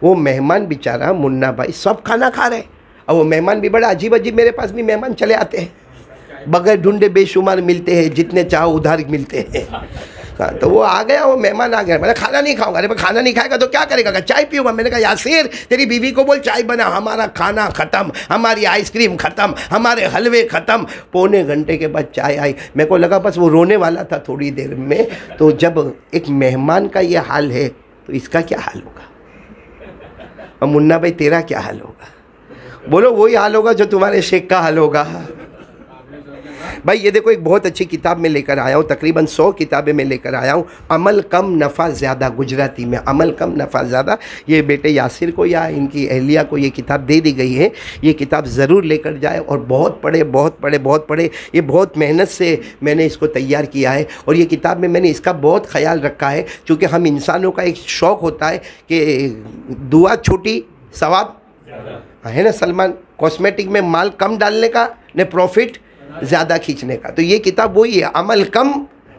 Speaker 1: वो मेहमान बेचारा मुन्ना भाई सब खाना खा रहे, और वो मेहमान भी बड़ा अजीब अजीब, मेरे पास भी मेहमान चले आते हैं, बगैर ढूंढे बेशुमार मिलते हैं, जितने चाहो उधार मिलते हैं। हाँ, तो वो आ गया, वो मेहमान आ गया, मैंने खाना नहीं खाऊंगा। अरे खाना नहीं खाएगा तो क्या करेगा? चाय पीऊंगा। मैंने कहा यासिर तेरी बीवी को बोल चाय बना। हमारा खाना ख़त्म, हमारी आइसक्रीम ख़त्म, हमारे हलवे ख़त्म। पौने घंटे के बाद चाय आई। मेरे को लगा बस वो रोने वाला था थोड़ी देर में। तो जब एक मेहमान का ये हाल है तो इसका क्या हाल होगा? और मुन्ना भाई तेरा क्या हाल होगा? बोलो वही हाल होगा जो तुम्हारे शेख का हाल होगा। भाई ये देखो, एक बहुत अच्छी किताब में लेकर आया हूँ, तकरीबन 100 किताबें में लेकर आया हूँ। अमल कम नफ़ा ज़्यादा, गुजराती में अमल कम नफ़ा ज़्यादा। ये बेटे यासिर को या इनकी अहलिया को ये किताब दे दी गई है। ये किताब ज़रूर लेकर जाए और बहुत पढ़े, बहुत पढ़े, बहुत पढ़े। ये बहुत मेहनत से मैंने इसको तैयार किया है और ये किताब में मैंने इसका बहुत ख्याल रखा है, क्योंकि हम इंसानों का एक शौक़ होता है कि दुआ छोटी सवाब है ना सलमान, कॉस्मेटिक में माल कम डालने का ने प्रॉफिट ज़्यादा खींचने का। तो ये किताब वही है, अमल कम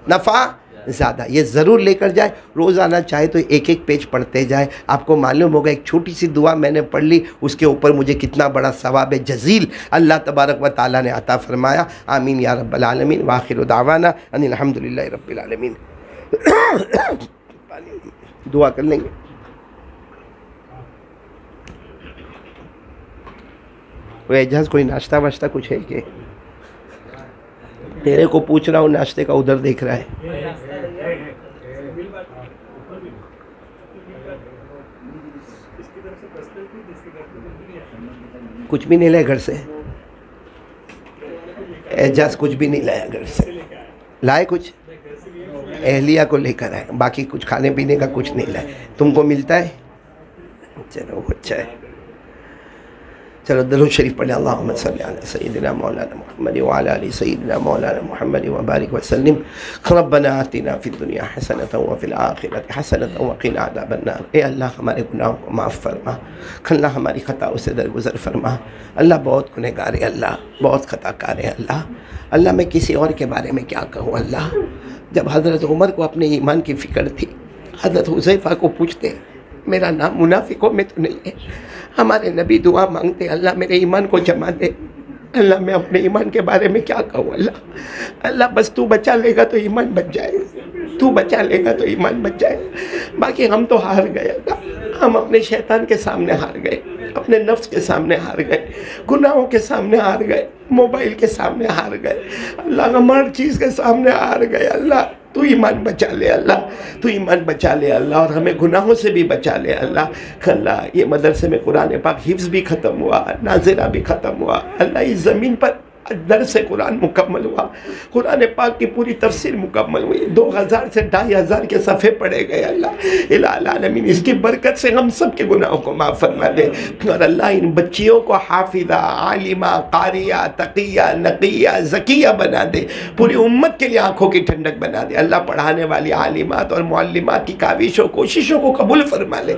Speaker 1: नफ़ा ज़्यादा। ये ज़रूर लेकर जाए, रोज़ाना चाहे तो एक एक पेज पढ़ते जाए। आपको मालूम होगा एक छोटी सी दुआ मैंने पढ़ ली, उसके ऊपर मुझे कितना बड़ा सवाब जज़ील अल्लाह तबारक व तआला ने अता फरमाया। आमीन या रब्बल आलमीन। व आखिरु दावाना अनिल हम्दुलिल्लाहि रब्बिल आलमीन। दुआ कर लेंगे। वो एजाज कोई नाश्ता वाश्ता कुछ है कि? तेरे को पूछ रहा हूँ, नाश्ते का उधर देख रहा है। कुछ भी नहीं लाया घर से? एजाज कुछ भी नहीं लाया घर से? लाए कुछ? अहलिया को लेकर आए, बाकी कुछ खाने पीने का कुछ नहीं लाए। तुमको मिलता है? चलो अच्छा है। चलो दरूद शरीफ पढ़े। अल्लाहुम्मा सल्ली अला सय्यिदिना मौलाना मुहम्मद व अला आलि सय्यिदिना मौलाना मुहम्मद व बारिक वसल्लिम। रब्बना आतिना फिद दुनिया हसनतन व फिल आखिरति हसनतन व क़िना अज़ाबन नार। ए अल्लाह हमारे गुनाहों को माफ़ फरमा, अल्लाह हमारी ख़ताओं से दरगुज़र फरमा। अल्लाह बहुत गुनहगार है, अल्लाह बहुत ख़ताकार है। अल्लाह मैं किसी और के बारे में क्या कहूँ? अल्लाह जब हज़रत उमर को अपने ईमान की फ़िक्र थी, हज़रत हुज़ैफ़ा को पूछते मेरा नाम मुनाफिकों में तो नहीं है। हमारे नबी दुआ मांगते अल्लाह मेरे ईमान को जमा दे। अल्लाह मैं अपने ईमान के बारे में क्या कहूँ? अल्लाह बस तू बचा लेगा तो ईमान बच जाए, तू बचा लेगा तो ईमान बच जाए। बाकी हम तो हार गए अल्लाह, हम अपने शैतान के सामने हार गए, अपने नफ्स के सामने हार गए, गुनाहों के सामने हार गए, मोबाइल के सामने हार गए, अल्लाह हम हर चीज़ के सामने हार गए। अल्लाह तू ईमान बचा ले, अल्लाह तू ईमान बचा ले अल्लाह, और हमें गुनाहों से भी बचा ले अल्लाह। अल्लाह ये मदरसे में कुरान पाक हिफ्ज़ भी ख़त्म हुआ, नाज़िरा भी ख़त्म हुआ। अल्लाह इस ज़मीन पर दर्स कुरान मुकम्मल हुआ, कुरान पाक की पूरी तफसीर मुकम्मल हुई, 2000 से 2500 के सफ़े पढ़े गए। अल्लाह इलाही आलमीन इसकी बरकत से हम सब के गुनाहों को माफ़ फरमा दे। और अल्लाह इन बच्चियों को हाफिज़ा, आलिमा, कारिया, तकिया, नकिया, ज़किया बना दे, पूरी उम्मत के लिए आँखों की ठंडक बना दे। अल्लाह पढ़ाने वाली आलिमात और मुअल्लिमात की काविशों कोशिशों को कबूल फरमा ले।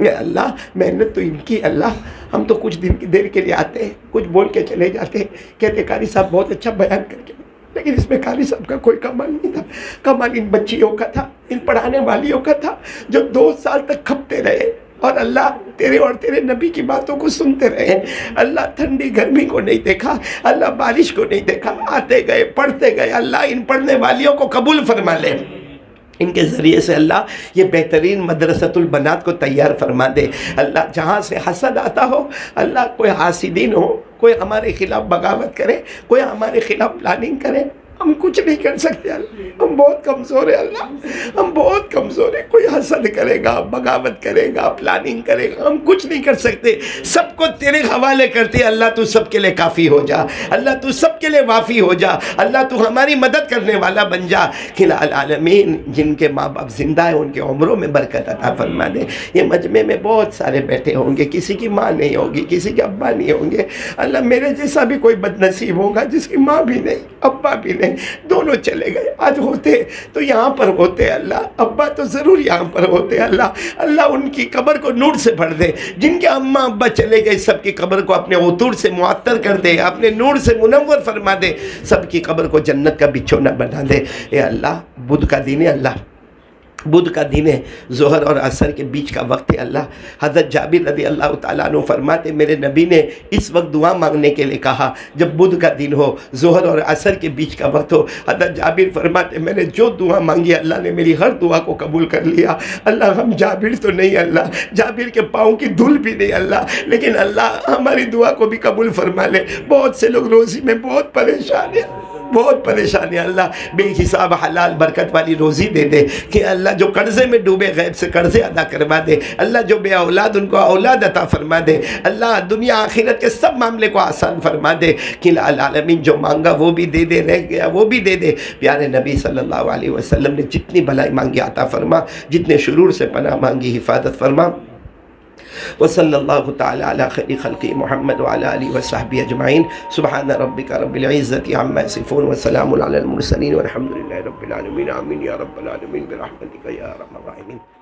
Speaker 1: अल्लाह मेहनत तो इनकी, अल्लाह हम तो कुछ दिन की देर के लिए आते हैं, कुछ बोल के चले जाते हैं, कहते कारी साहब बहुत अच्छा बयान करके, लेकिन इसमें कारी साहब का कोई कमाल नहीं था। कमाल इन बच्चियों का था, इन पढ़ाने वालियों का था, जो 2 साल तक खपते रहे और अल्लाह तेरे और तेरे नबी की बातों को सुनते रहे। अल्लाह ठंडी गर्मी को नहीं देखा, अल्लाह बारिश को नहीं देखा, आते गए, पढ़ते गए। अल्लाह इन पढ़ने वालियों को कबूल फरमा ले। इनके ज़रिए से अल्लाह ये बेहतरीन मदरसतुल बनात को तैयार फरमा दे। अल्लाह जहाँ से हसद आता हो, अल्लाह कोई हासिदीन हो, कोई हमारे खिलाफ बगावत करे, कोई हमारे खिलाफ प्लानिंग करे, हम कुछ नहीं कर सकते अल्लाह, हम बहुत कमज़ोर है अल्लाह, हम बहुत कमज़ोर है। कोई हसद करेगा, बगावत करेगा, प्लानिंग करेगा, हम कुछ नहीं कर सकते। सबको तेरे हवाले करते अल्लाह, तू सबके लिए काफ़ी हो जा, अल्लाह तू सबके लिए वाफ़ी हो जा, अल्लाह तू हमारी मदद करने वाला बन जा। खिलाल आलमीन जिनके माँ बाप ज़िंदा है उनके उम्रों में बरकत अता फरमा दे। ये मजमे में बहुत सारे बैठे होंगे, किसी की माँ नहीं होगी, किसी के अब्बा नहीं होंगे। अल्लाह मेरे जैसा भी कोई बदनसीब होगा जिसकी माँ भी नहीं, अब्बा भी नहीं, दोनों चले गए। आज होते तो यहाँ पर होते अल्लाह, अब्बा तो ज़रूर यहाँ पर होते अल्लाह। अल्लाह उनकी कब्र को नूर से भर दे। जिनके अम्मा अब्बा चले गए सबकी कब्र को अपने उतूर से मुअत्तर कर दे, अपने नूर से मुनव्वर फरमा दे, सबकी कब्र को जन्नत का बिछोना बना दे। ए अल्लाह बुध का दिन है अल्लाह, बुध का दिन है, ज़ोहर और असर के बीच का वक्त है अल्लाह। हज़रत जाबिर रज़ी अल्लाह तआला अन्हु फरमाते मेरे नबी ने इस वक्त दुआ मांगने के लिए कहा जब बुध का दिन हो, ज़ोहर और असर के बीच का वक्त हो। हज़रत जाबिर फरमाते मैंने जो दुआ मांगी अल्लाह ने मेरी हर दुआ को कबूल कर लिया। अल्लाह हम जाबिर तो नहीं अल्लाह, जाबिर के पाँव की धूल भी नहीं अल्लाह, लेकिन अल्लाह हमारी दुआ को भी कबूल फरमा ले। बहुत से लोग रोज़ी में बहुत परेशान हैं, बहुत परेशान है अल्लाह, बेहिसाब हलाल बरकत वाली रोज़ी दे दे कि अल्लाह जो कर्ज़े में डूबे गैब से कर्ज़े अदा करवा दे। अल्लाह जो बे औलाद उनको औलाद अता फरमा दे। अल्लाह दुनिया आखिरत के सब मामले को आसान फरमा दे। कि आलमीन जो मांगा वो भी दे दे, रह गया वो भी दे दे। प्यारे नबी सल्लल्लाहु अलैहि वसल्लम ने जितनी भलाई मांगी अता फरमा, जितने शुरूर से पनाह मांगी हिफाजत फरमा। वसल्लल्लाहु तआला अला खैरि खल्क़ि मुहम्मद व अला आलिहि व सहबिहि अजमईन। सुब्हान रब्बिका रब्बिल इज़्ज़ति अम्मा यसिफ़ून व सलामुन अलल मुरसलीन वल्हम्दुलिल्लाहि रब्बिल आलमीन। आमीन या रब्बल आलमीन बिरहमतिका या अरहमर राहिमीन।